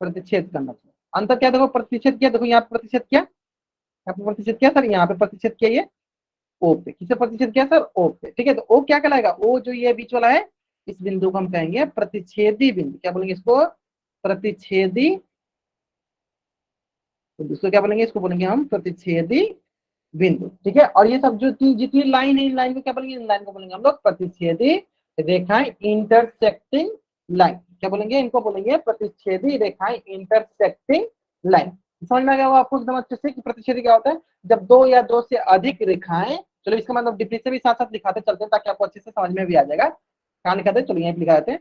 प्रतिच्छेद करना चाहिए। अंतर क्या देखो, प्रतिच्छेद किया, देखो यहाँ पे प्रतिच्छेद किया, यहाँ पे प्रतिच्छेद किया सर, यहाँ पे प्रतिच्छेद किया ये ओ पे, किसे प्रतिच्छेद किया सर? ओ पे। ठीक है, तो ओ क्या कहलाएगा? ओ जो ये बीच वाला है, इस बिंदु को हम कहेंगे प्रतिच्छेदी बिंदु। क्या बोलेंगे इसको? प्रतिच्छेदी। तो दूसरे क्या बोलेंगे? इसको बोलेंगे हम प्रतिच्छेदी बिंदु। ठीक है, और ये सब जो जितनी लाइन है, इन लाइन को क्या बोलेंगे? इन लाइन को बोलेंगे हम लोग प्रतिच्छेदी रेखाएं, इंटरसेक्टिंग लाइन। क्या बोलेंगे? इनको बोलेंगे प्रतिच्छेदी रेखाएं, इंटरसेक्टिंग लाइन। समझ में आ गया होगा आपको एकदम अच्छे से कि प्रतिच्छेदी क्या होता है? जब दो या दो से अधिक रेखाएं, चलो इसका मतलब डिफिनेशन भी साथ साथ लिखाते चलते हैं ताकि आपको अच्छे से समझ में भी आ जाएगा। कहाँ लिखाते हैं? चलो यहीं पे लिखा देते हैं,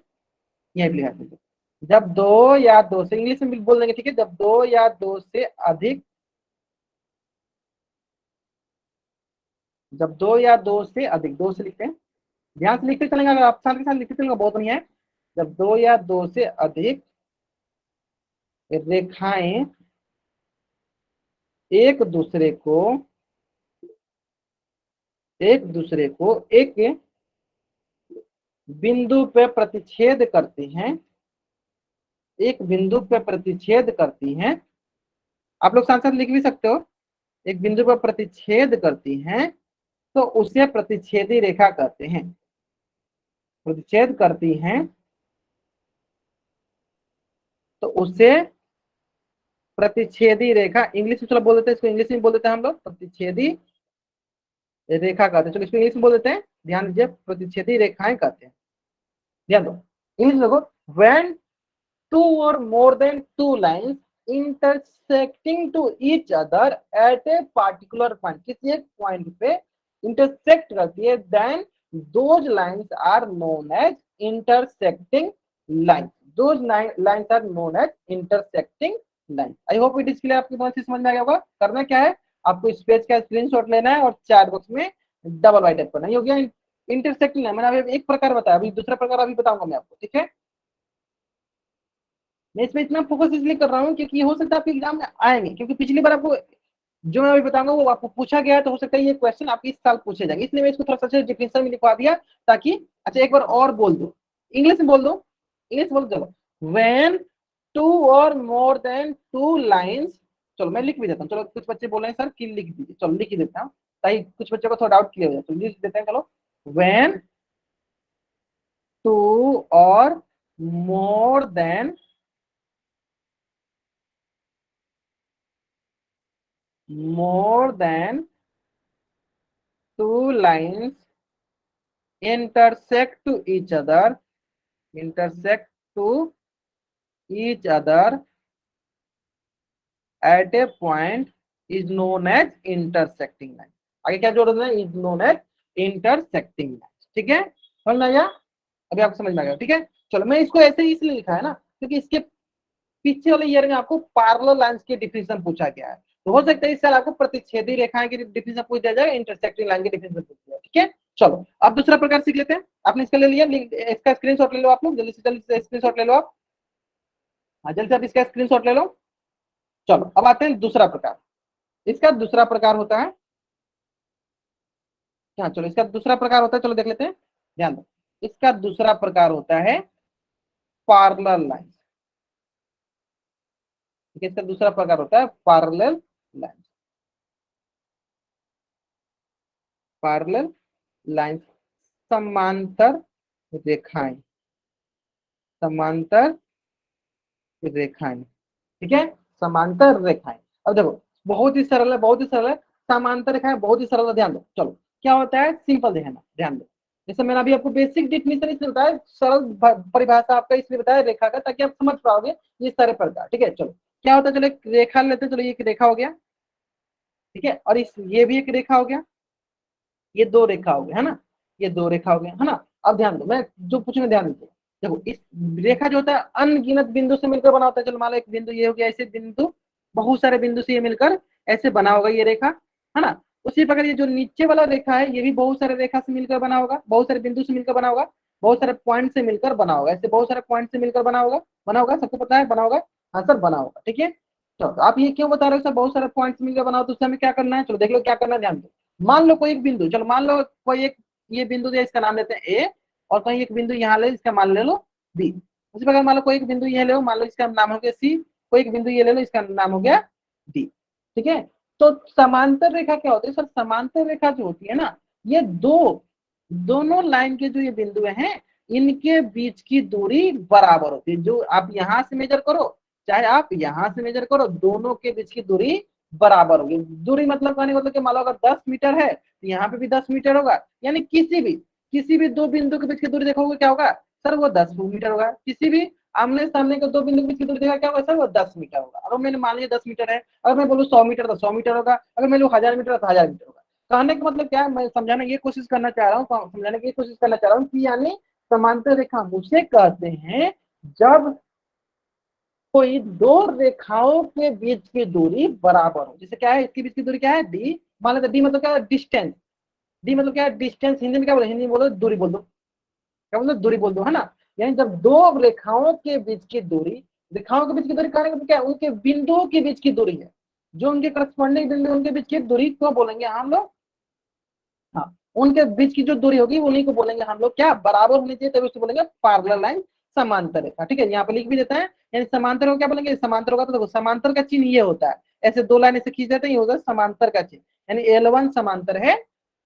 यहीं पे लिखा देते हैं। जब दो या दो से, इंग्लिश में भी बोल देंगे, ठीक है, जब दो या दो से अधिक, जब दो या दो से अधिक, दो से लिखते हैं, ध्यान से लिखते चलेंगे, अगर आप साथ के साथ लिखते चलेंगे बहुत बढ़िया है। जब दो या दो से अधिक रेखाएं एक दूसरे को, एक दूसरे को एक बिंदु पे प्रतिच्छेद करती हैं, एक बिंदु पे प्रतिच्छेद करती हैं, आप लोग साथ साथ लिख भी सकते हो, एक बिंदु पर प्रतिच्छेद करती हैं, तो उसे प्रतिच्छेदी रेखा कहते हैं। प्रतिच्छेद करती हैं तो उसे प्रतिच्छेदी रेखा, इंग्लिश में चलो बोल देते हैं, इसको इंग्लिश में बोल देते हैं हम लोग प्रतिच्छेदी रेखा कहते हैं। चलो इसको इंग्लिश में बोल देते हैं, ध्यान दीजिए, प्रतिच्छेदी रेखाएं कहते हैं। ध्यान दो, इंग्लिश देखो, when two or more than two lines intersecting to each other at a particular point, किसी एक पॉइंट पे इंटरसेक्ट करती है, then those lines are known as intersecting lines, those lines are known as intersecting lines। I hope it is clear, आपकी बात समझ में आ गया होगा। करना क्या है, आपको इस पेज का स्क्रीनशॉट लेना है और चैट बॉक्स में डबल वाइट टाइप करना है। हो गया इंटरसेक्टिंग लाइन। मैंने अभी एक प्रकार बताया, अभी दूसरा प्रकार अभी बताऊंगा मैं आपको, ठीक है। मैं इसमें इतना फोकस इसलिए कर रहा हूँ क्योंकि हो सकता है आपके एग्जाम में आएंगे, क्योंकि पिछली बार आपको जो मैं अभी बताऊंगा वो आपको पूछा गया है, तो हो सकता है ये क्वेश्चन आपके इस साल पूछे जाएंगे, इसलिए मैं इसको थोड़ा सा डिफिनेशन में लिखवा दिया ताकि, अच्छा एक बार और बोल दो, इंग्लिश में बोल दो, इंग्लिश बोल दो, चलो व्हेन टू और मोर देन टू लाइंस, चलो मैं लिख भी देता हूँ, चलो कुछ बच्चे बोल रहे हैं सर कि लिख दीजिए, चलो लिख ही देता हूँ ताकि कुछ बच्चों को थोड़ा डाउट क्लियर हो जाए, तो लिख देते हैं, चलो व्हेन टू और more than, more than two lines intersect to each other, intersect to each other at a point is known as intersecting line। आगे क्या जोड़ देना है? is known as intersecting line। ठीक है, समझ में आया? अभी आपको समझ में आ गया, ठीक है। चलो मैं इसको ऐसे ही इसलिए लिखा है ना क्योंकि इसके पीछे वाले ईयर में आपको पैरेलल लाइंस की डिफिनेशन पूछा गया है, तो हो सकता है इस साल आपको प्रतिच्छेदी रेखाएं की डिफिनेशन पूछ दिया जाएगा, इंटरसेक्टिंग लाइन की डिफिनेशन पूछ दिया, ठीक है। चलो अब दूसरा प्रकार सीख लेते हैं। आपने इसका ले लिया, इसका स्क्रीनशॉट ले लो, आप लोग जल्दी से जल्दी स्क्रीनशॉट ले लो आप, हाँ जल्दी से आप इसका स्क्रीनशॉट ले लो। चलो अब आते हैं दूसरा प्रकार। इसका दूसरा प्रकार होता है क्या? चलो इसका दूसरा प्रकार होता है, चलो देख लेते हैं, ध्यान दो, इसका दूसरा प्रकार होता है पैरेलल लाइन। ठीक है, इसका दूसरा प्रकार होता है पैरेलल लाइन, पैरेलल लाइन, समांतर रेखाएं, समांतर रेखाएं, ठीक है, समांतर रेखाएं। अब देखो बहुत ही सरल है, बहुत ही सरल है, समांतर रेखाएं बहुत ही सरल है, ध्यान दो। चलो क्या होता है, सिंपल देखना, ध्यान दो। जैसे मैंने अभी आपको बेसिक डेफिनेशन इसलिए बताया, सरल परिभाषा आपका इसलिए बताया रेखा का, ताकि आप समझ पाओगे ये सारे प्रकार। ठीक है, चलो क्या होता है, चलो एक रेखा लेते हैं। चलो ये एक रेखा हो गया, ठीक है, और इस ये भी एक रेखा हो गया, ये दो रेखा हो गया, है ना, ये दो रेखा हो गया, है ना। अब ध्यान दो, मैं जो पूछूंगा ध्यान दीजिए। देखो इस रेखा जो होता है अनगिनत बिंदु से मिलकर बना होता है। चलो मान लो एक बिंदु ये हो गया, ऐसे बिंदु बहुत सारे बिंदु से ये मिलकर ऐसे बना होगा ये रेखा, है ना। उसी प्रकार ये जो नीचे वाला रेखा है, ये भी बहुत सारे रेखा से मिलकर बना होगा, बहुत सारे बिंदु से मिलकर बना होगा, बहुत सारे पॉइंट से मिलकर बना होगा, ऐसे बहुत सारे पॉइंट से मिलकर बना होगा, बना होगा, सबको पता है बना होगा। हाँ सर बना होगा, ठीक है। तो आप ये क्यों बता रहे हो सर बहुत सारे पॉइंट्स मिलकर बना हो, तो उससे हमें क्या करना है, चलो देख लो क्या करना है, ध्यान दो। मान लो कोई एक बिंदु, चलो मान लो कोई एक ये बिंदु है, इसका नाम लेते हैं ए, और कहीं एक बिंदु यहाँ ले, इसका मान ले लो बी। उसी प्रकार मान लो कोई एक बिंदु ये ले लो, मान लो इसका नाम हो गया सी, कोई एक बिंदु ये ले लो, इसका नाम हो गया डी, ठीक है। तो समांतर रेखा क्या होती है सर, समांतर रेखा जो होती है ना, ये दोनों लाइन के जो ये बिंदु हैं, इनके बीच की दूरी बराबर होती है। जो आप यहाँ से मेजर करो, चाहे आप यहाँ से मेजर करो, दोनों के बीच की दूरी बराबर होगी। दूरी मतलब कहने का मतलब कि मान लो अगर 10 मीटर है, तो यहाँ पे भी 10 मीटर होगा। यानी किसी भी दो बिंदु के बीच की दूरी देखोगे क्या होगा सर, वो 10 मीटर होगा। किसी भी आमने सामने के दो बिंदु के बीच की दूरी देखा क्या होगा सर, वो 10 मीटर होगा। अगर मैंने मान लिया 10 मीटर है, अगर मैं बोलूँ 100 मीटर तो 100 मीटर होगा, अगर मैं बोलूँ 1000 मीटर तो 1000 मीटर होगा। कहने का मतलब क्या है, मैं समझाने की कोशिश करना चाह रहा हूँ, समझाने की कोशिश करना चाह रहा हूँ कि यानी समांतर रेखा उसे कहते हैं जब कोई दो रेखाओं के बीच की दूरी बराबर हो। जैसे क्या है, इसके बीच की दूरी क्या है, डी। मान लेते डी मतलब क्या है, डिस्टेंस। डी मतलब क्या है, डिस्टेंस। हिंदी में क्या बोलो, हिंदी में बोलो दूरी बोल दो, क्या बोलो, दूरी बोल दो, है ना। यानी जब दो रेखाओं के बीच की दूरी, रेखाओं के बीच की दूरी कहने का क्या है, उनके बिंदुओं के बीच की दूरी है, जो उनके करस्पॉन्डिंग बिंदु उनके बीच की दूरी को बोलेंगे हम लोग, हाँ, उनके बीच की जो दूरी होगी उन्हीं को बोलेंगे हम लोग क्या, बराबर होनी चाहिए, तभी उसको बोलेंगे पैरेलल लाइन, समांतर रेखा। ठीक है, यहाँ पे लिख भी देता है। यानी समांतर को क्या बोलेंगे, समांतर होगा तो देखो समांतर का चिन्ह ये होता है, ऐसे दो लाइन ऐसे खींच देते हैं, ये होगा समांतर का चिन्ह। यानी L1 समांतर है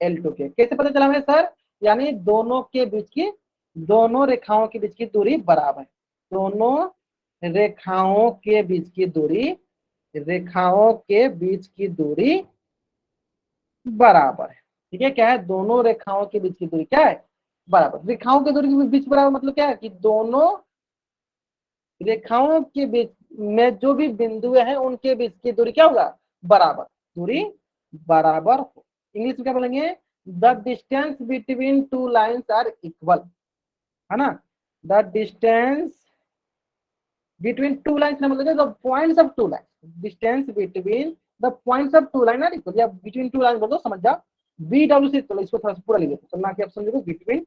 L2 के। कैसे पता चला हमें सर, यानी दोनों के बीच की, दोनों रेखाओं के बीच की दूरी बराबर है, दोनों रेखाओं के बीच की दूरी, रेखाओं के बीच की दूरी बराबर है। ठीक है, क्या है, दोनों रेखाओं के बीच की दूरी क्या है, बराबर। रेखाओं की दूरी के बीच बराबर मतलब क्या है कि दोनों रेखाओं के बीच में जो भी बिंदु है उनके बीच की दूरी क्या होगा, बराबर, दूरी बराबर हो। इंग्लिश में क्या बोलेंगे, the distance between two lines are equal, है ना। The distance between two lines मतलब the points of two lines, distance between the points of two line are equal, या बिटवीन टू लाइन बोलो, समझ जाओ। BW से, चलो इसको थोड़ा सा पूरा लिख देते, चलो ना कि आप समझो, between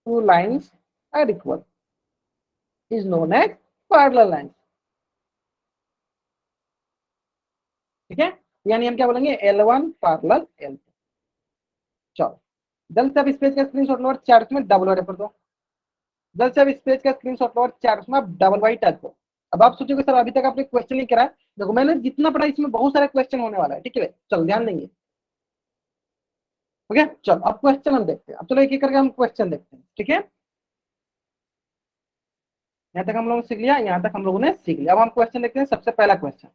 two lines are equal is known as parallel lines। ठीक है, यानी हम क्या बोलेंगे, L1 पैरेलल L2। चलो जल्द से अब स्पेस का स्क्रीनशॉट लो और चार्ट में डबल वाइट कर दो। जल्द से अब स्पेस का स्क्रीनशॉट लो और चार्ट में डबल वाइट टाइप करो। अब आप सोचोगे सर अभी तक आपने क्वेश्चन नहीं करा है। देखो मैंने जितना पढ़ा इसमें बहुत सारे क्वेश्चन होने वाला है, ठीक है, चलो ध्यान देंगे। ओके चलो अब क्वेश्चन हम देखते हैं। अब चलो एक एक करके हम क्वेश्चन देखते हैं, ठीक है। यहाँ तक हम लोगों ने सीख लिया, यहाँ तक हम लोगों ने सीख लिया। अब हम क्वेश्चन देखते हैं। सबसे पहला क्वेश्चन,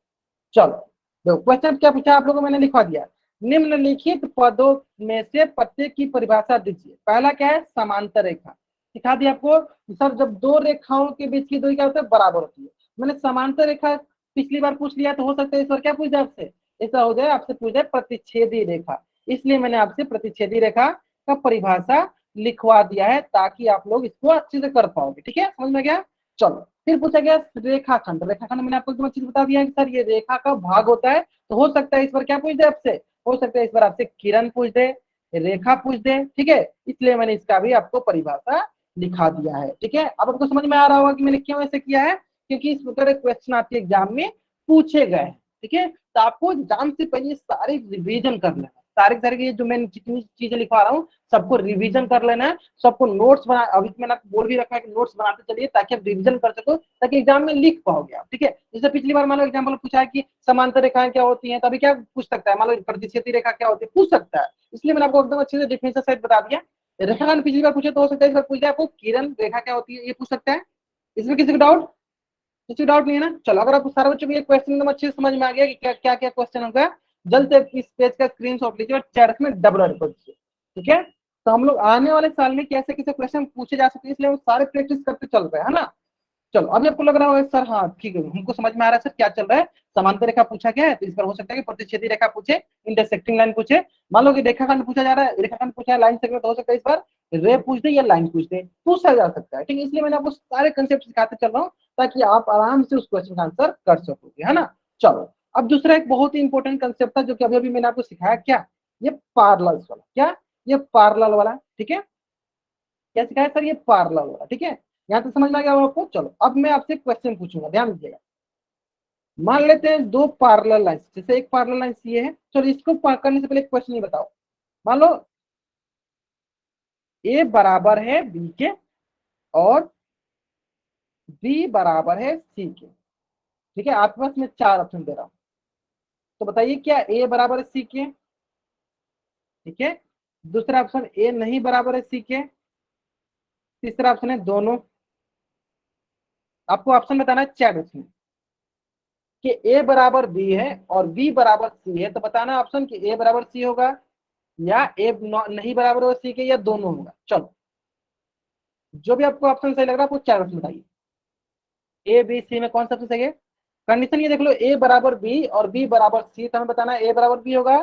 चलो देखो क्वेश्चन क्या पूछा आप लोगों को, मैंने लिखवा दिया। निम्नलिखित पदों में से प्रत्येक की परिभाषा दीजिए। पहला क्या है, समांतर रेखा। सिखा दिया आपको सर, जब दो रेखाओं के बीच की दूरी क्या होता है, बराबर होती है। मैंने समांतर रेखा पिछली बार पूछ लिया, तो हो सकता है इस बार क्या पूछ जाए आपसे, ऐसा हो जाए आपसे पूछ जाए प्रतिच्छेदी रेखा। इसलिए मैंने आपसे प्रतिच्छेदी रेखा का परिभाषा लिखवा दिया है, ताकि आप लोग इसको अच्छे से कर पाओगे। ठीक है, समझ में गया। चलो फिर पूछा गया रेखाखंड। रेखाखंड मैंने आपको एक चीज बता दिया है कि सर ये रेखा का भाग होता है। तो हो सकता है इस बार क्या पूछ दे आपसे, हो सकता है इस बार आपसे किरण पूछ दे, रेखा पूछ दे, ठीक है। इसलिए मैंने इसका भी आपको परिभाषा लिखा दिया है। ठीक है, अब आपको समझ में आ रहा होगा कि मैंने क्यों ऐसे किया है, क्योंकि इस प्रकार क्वेश्चन आपके एग्जाम में पूछे गए हैं। ठीक है, तो आपको एग्जाम से पहले सारे रिविजन कर लेना, सारे सारे जो मैं जितनी चीजें लिखवा रहा हूँ सबको रिवीजन कर लेना है, सबको नोट्स बना, अभी मैंने बोल भी रखा है कि नोट्स बनाते चलिए ताकि आप रिवीजन कर सको, ताकि एग्जाम में लिख पाओगे आप। ठीक है, जैसे पिछली बार मान लो एग्जाम्पल पूछा है कि समांतर रेखाएं क्या होती हैं, तो अभी क्या पूछ सकता है, मान लो प्रतिच्छेदी रेखा क्या होती है, पूछ सकता है। इसलिए मैंने आपको एकदम अच्छे से डिफिनेशन सहित बता दिया। रेखाखंड पिछली बार पूछे तो हो सकता है इस बार पूछ जाए आपको, किरण रेखा क्या होती है ये पूछ सकता है। इसमें किसी को डाउट, किसी डाउट नहीं है ना। चलो, अगर आपको सारे बच्चों को ये क्वेश्चन एकदम अच्छे से समझ में आ गया कि क्या क्या क्या क्वेश्चन होगा, जल्द से इस पेज का स्क्रीनशॉट लीजिए और चैट में डबल कर दीजिए, ठीक है। तो हम लोग आने वाले साल में कैसे कैसे क्वेश्चन पूछे जा सकते हैं, इसलिए हम सारे प्रैक्टिस करते चल रहे हैं, है ना। चलो, अभी आपको लग रहा होगा सर हाँ ठीक है, हमको समझ में आ रहा है सर क्या चल रहा है। समांतर रेखा पूछा गया है तो इस पर हो सकता है कि प्रतिच्छेदी रेखा पूछे, इंटरसेक्टिंग लाइन पूछे। मान लो कि रेखाखंड पूछा जा रहा है, रेखाखंड पूछा है, लाइन सेगमेंट हो सकता है इस बार रे पूछ दे या लाइन पूछ दे, पूछा जा सकता है, ठीक है। इसलिए मैंने आपको सारे कंसेप्ट सिखाते चल रहा हूँ ताकि आप आराम से उस क्वेश्चन का आंसर कर सकोगे, है ना। चलो, अब दूसरा एक बहुत ही इंपॉर्टेंट कंसेप्ट था जो कि अभी अभी मैंने आपको सिखाया, क्या, ये पार्लल वाला, क्या, ये पार्लल वाला, ठीक है। क्या सिखाया सर, ये पार्लल वाला, ठीक है। यहाँ तक समझ में आ गया आपको। चलो, अब मैं आपसे क्वेश्चन पूछूंगा, ध्यान दीजिएगा। मान लेते हैं दो पार्लर लाइन, जैसे एक पार्लर लाइन ये है, चलो इसको करने से पहले एक क्वेश्चन ये बताओ। मान लो ए बराबर है बी के और बी बराबर है सी के, ठीक है। आपके पास मैं चार ऑप्शन दे रहा हूं, तो बताइए क्या ए बराबर है सी के, ठीक है। दूसरा ऑप्शन ए नहीं बराबर है सी के। तीसरा ऑप्शन है दोनों। आपको ऑप्शन बताना है चार उसमें, कि ए बराबर बी है और बी बराबर सी है, तो बताना ऑप्शन कि ए बराबर सी होगा या ए नहीं बराबर होगा सी के या दोनों होगा। चलो, जो भी आपको ऑप्शन सही लग रहा है आपको चार ऑप्शन बताइए, ए बी सी में कौन सा सबसे सही है। कंडीशन ये देख लो, ए बराबर बी और बी बराबर सी, तो हमें बताना है ए बराबर बी होगा,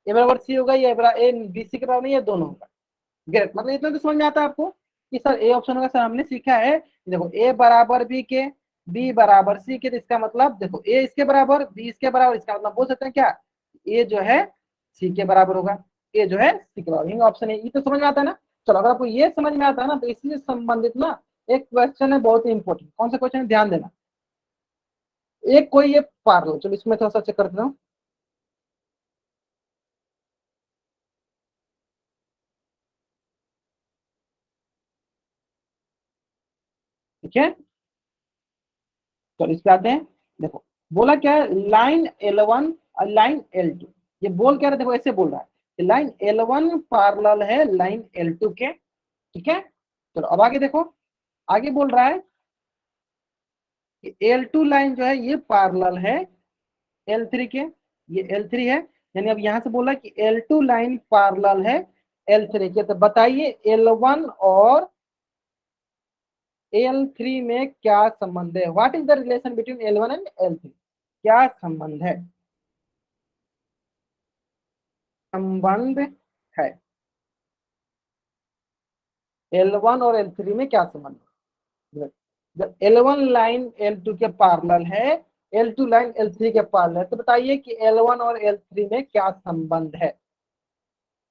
ए बराबर सी होगा या ए बी सी के बराबर नहीं, या दोनों होगा। ग्रेट, मतलब इतना तो समझ में आता है आपको कि सर ए ऑप्शन होगा। सर हमने सीखा है, देखो ए बराबर बी के, बी बराबर सी के, तो इसका मतलब देखो ए इसके बराबर बी इसके बराबर, इसका मतलब बोल सकते हैं क्या, ए जो है सी के बराबर होगा, ए जो है सी के बराबर, ऑप्शन है। ये तो समझ में आता है ना। चलो, अगर आपको ये समझ में आता है ना, तो इसी से संबंधित ना एक क्वेश्चन है बहुत ही इंपॉर्टेंट। कौन सा क्वेश्चन है, ध्यान देना। एक कोई ये पार्लर, चलो इसमें थोड़ा सा चेक कर देता हूँ, ठीक है। चलो इस पे आते हैं। देखो, बोला क्या है, लाइन L1 और लाइन L2, ये बोल क्या रहा है, देखो ऐसे बोल रहा है कि लाइन L1 पैरेलल है लाइन L2 के, ठीक है। चलो अब आगे देखो, आगे बोल रहा है कि L2 लाइन जो है ये पैरेलल है L3 के, ये L3 है, यानी अब यहां से बोला कि L2 लाइन पैरेलल है L3 के, तो बताइए L1 और L3 में क्या संबंध है, what is the relation between L1 and L3, क्या संबंध है, संबंध है। L1 और L3 में क्या संबंध है, जब L1 लाइन L2 के पैरेलल है, L2 लाइन L3 के पैरेलल है, तो बताइए कि L1 और L3 में क्या संबंध है।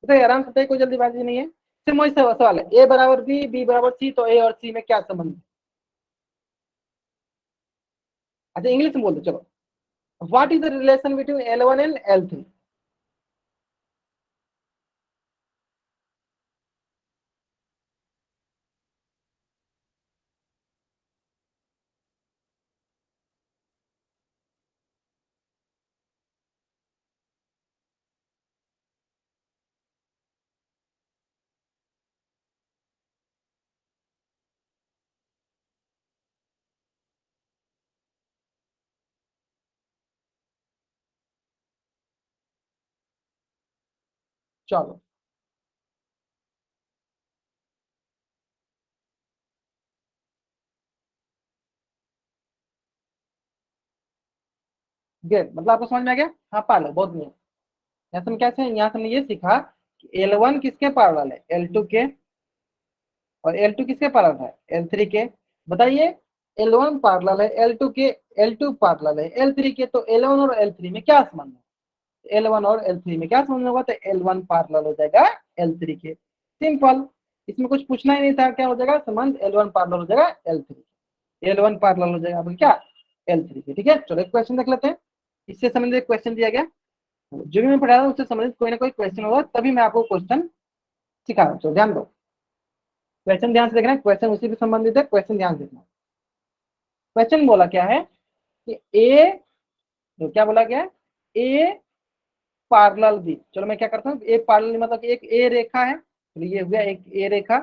तो आराम से बताइए, कोई जल्दीबाजी नहीं है, सिर्फ वही सवाल है, ए बराबर बी बराबर सी, तो ए और सी में क्या संबंध है। अच्छा, इंग्लिश में बोल दो चलो, what is the relation between L1 and L3। चलो, ग्रेट, मतलब आपको समझ में आ गया। हाँ, पालो बहुत बढ़िया। यहाँ से हम कैसे, यहाँ से हमने ये सीखा कि L1 किसके पैरेलल है, L2 के, और L2 किसके पैरेलल है, L3 के। बताइए, L1 पैरेलल है L2 के, L2 पैरेलल है L3 के, तो L1 और L3 में क्या संबंध है, L1 और L3 में क्या संबंध होगा, तो L1 पैरेलल हो जाएगा L3 के, सिंपल। इसमें कुछ पूछना ही नहीं था, क्या हो जाएगा संबंध, L1 पैरेलल हो जाएगा L3, L1 पैरेलल हो जाएगा आपको क्या, L3 के, ठीक है। चलो एक क्वेश्चन देख लेते हैं, इससे संबंधित क्वेश्चन दिया गया, जो भी मैं पढ़ा रहा हूँ उससे संबंधित कोई ना कोई क्वेश्चन होगा, तभी मैं आपको क्वेश्चन सिखा रहा हूँ। चलो ध्यान दो, क्वेश्चन ध्यान से देखना, क्वेश्चन उसी से संबंधित है, क्वेश्चन ध्यान से देखना। क्वेश्चन बोला क्या है कि ए, तो क्या बोला गया, ए पैरेलल बी। चलो मैं क्या करता हूँ, ए पैरेलल मतलब एक ए रेखा है, तो ये हो गया एक ए रेखा।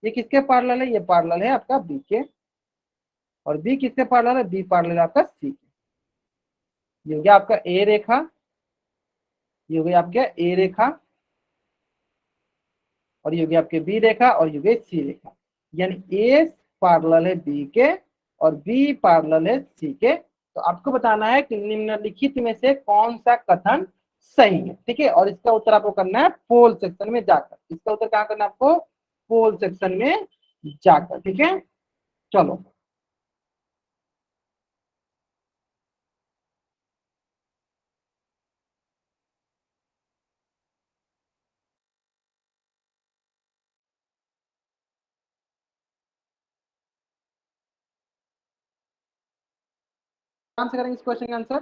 ये किसके पैरेलल है, ये पैरेलल है आपका बी के। और बी किसके पैरेलल है, बी पैरेलल है आपका सी के। ये हो गया आपका ए रेखा, ये हो गया आपका ए रेखा, और ये हो गया आपके बी रेखा, और ये हो गया सी रेखा। यानी ए पैरेलल है बी के और बी पैरेलल है सी के। तो आपको बताना है कि निम्नलिखित में से कौन सा कथन सही है। ठीक है, और इसका उत्तर आपको करना है पोल सेक्शन में जाकर। इसका उत्तर कहाँ करना है आपको, पोल सेक्शन में जाकर। ठीक है, चलो आंसर करेंगे इस क्वेश्चन का आंसर।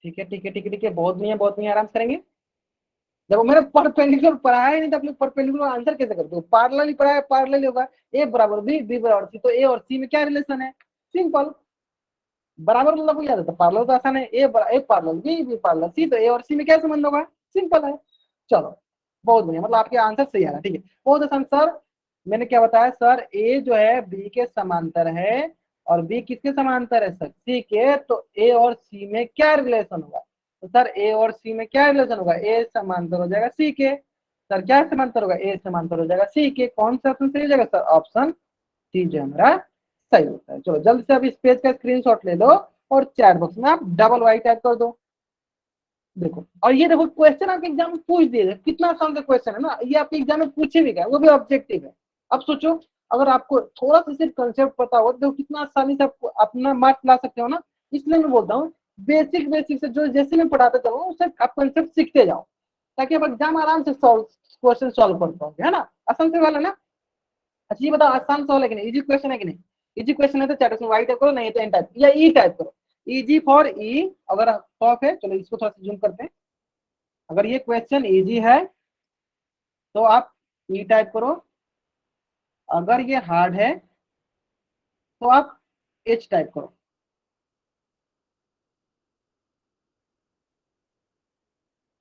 ठीक है ठीक है ठीक है ठीक है, बहुत नहीं है बहुत नहीं है, आराम से करेंगे। जब मैंने परपेंडिकुलर पढ़ाया ही नहीं तो आप लोग परपेंडिकुलर आंसर कैसे करते हो, पैरेलल ही पढ़ाया, पैरेलल ही होगा। ए बराबर बी, बी बराबर सी, तो ए और सी में क्या रिलेशन है, सिंपल। बराबर मतलब याद है, तो पैरेलल तो आसान है, A parallel B, B parallel C, तो ए और सी में क्या संबंध होगा, सिंपल है। चलो बहुत बढ़िया, मतलब आपके आंसर सही आ रहा है। ठीक है, बहुत आसान सर। मैंने क्या बताया सर, ए जो है बी के समांतर है और बी किसके समांतर है सर, सी के। तो ए और सी में क्या रिलेशन होगा, तो सर ए और सी में क्या रिलेशन होगा, ए समांतर हो जाएगा सी के। सर क्या समांतर होगा, ए समांतर हो जाएगा सी के। कौन सा ऑप्शन सही हो जाएगा सर, ऑप्शन सी जो हमारा सही होता है। चलो जल्द से अब इस पेज का स्क्रीनशॉट ले लो और चैट बॉक्स में आप डबल वाई टाइप कर दो। देखो, और ये देखो क्वेश्चन आपके एग्जाम में पूछ दिए, कितना आसान सा क्वेश्चन है ना, ये आपके एग्जाम में पूछे भी गए, वो भी ऑब्जेक्टिव है। अब सोचो, अगर आपको थोड़ा सा सिर्फ कंसेप्ट पता हो तो कितना आसानी से आप अपना मार्क्स ला सकते हो ना। इसलिए मैं बोलता हूँ बेसिक बेसिक से जो जैसे मैं पढ़ाता चलो उससे आप कंसेप्ट सीखते जाओ, ताकि आप एग्जाम आराम से सॉल्व क्वेश्चन सॉल्व कर पाओगे, है ना। आसान से वाला ना। अच्छा ये बताओ, आसान सवाल है कि नहीं, इजी क्वेश्चन है कि नहीं। इजी क्वेश्चन है तो चैट में वाई टाइप करो, नहीं तो एन टाइप या ई टाइप करो। इजी फॉर ई, अगर टॉप है, चलो इसको थोड़ा सा जूम करते हैं। अगर ये क्वेश्चन इजी है तो आप ई टाइप करो, अगर ये हार्ड है तो आप एच टाइप करो।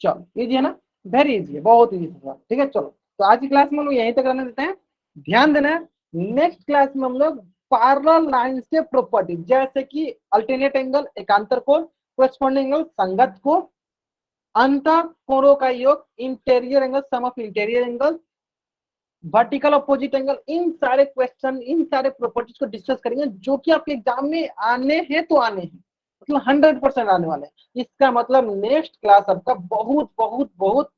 चलो इजी है ना, वेरी इजी है, बहुत इजी सवाल। ठीक है, चलो तो आज की क्लास में हम लोग यहीं तक रहने देते हैं। ध्यान देना, नेक्स्ट क्लास में हम लोग पैरेलल लाइंस के प्रॉपर्टी, जैसे कि अल्टरनेट एंगल, एकांतर कोण, कोरस्पोंडिंग एंगल, संगत कोण, अंत कोणों का योग, interior angle, sum of interior angle, vertical opposite angle, इन सारे क्वेश्चन, इन सारे प्रॉपर्टीज को डिस्कस करेंगे जो कि आपके एग्जाम में आने हैं तो आने हैं, मतलब 100% आने वाले हैं। इसका मतलब नेक्स्ट क्लास आपका बहुत बहुत बहुत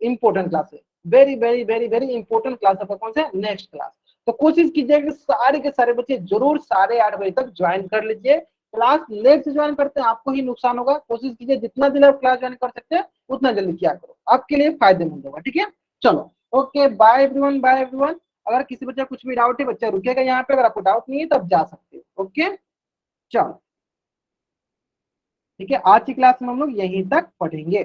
इंपॉर्टेंट क्लास है। Very very very very important class आपका कौन सा है, नेक्स्ट क्लास। तो कोशिश कीजिए कि सारे के सारे बच्चे जरूर 8:30 बजे तक ज्वाइन कर लीजिए। क्लास लेट से ज्वाइन करते हैं आपको ही नुकसान होगा, कोशिश कीजिए जितना जल्दी आप क्लास ज्वाइन कर सकते हैं उतना जल्दी किया करो, आपके लिए फायदेमंद होगा। ठीक है, चलो okay, bye everyone, bye everyone. अगर किसी बच्चा कुछ भी डाउट है, बच्चा रुकेगा यहाँ पे, अगर आपको डाउट नहीं है तब जा सकते हो। ओके, चलो ठीक है, आज की क्लास में हम लोग यहीं तक पढ़ेंगे।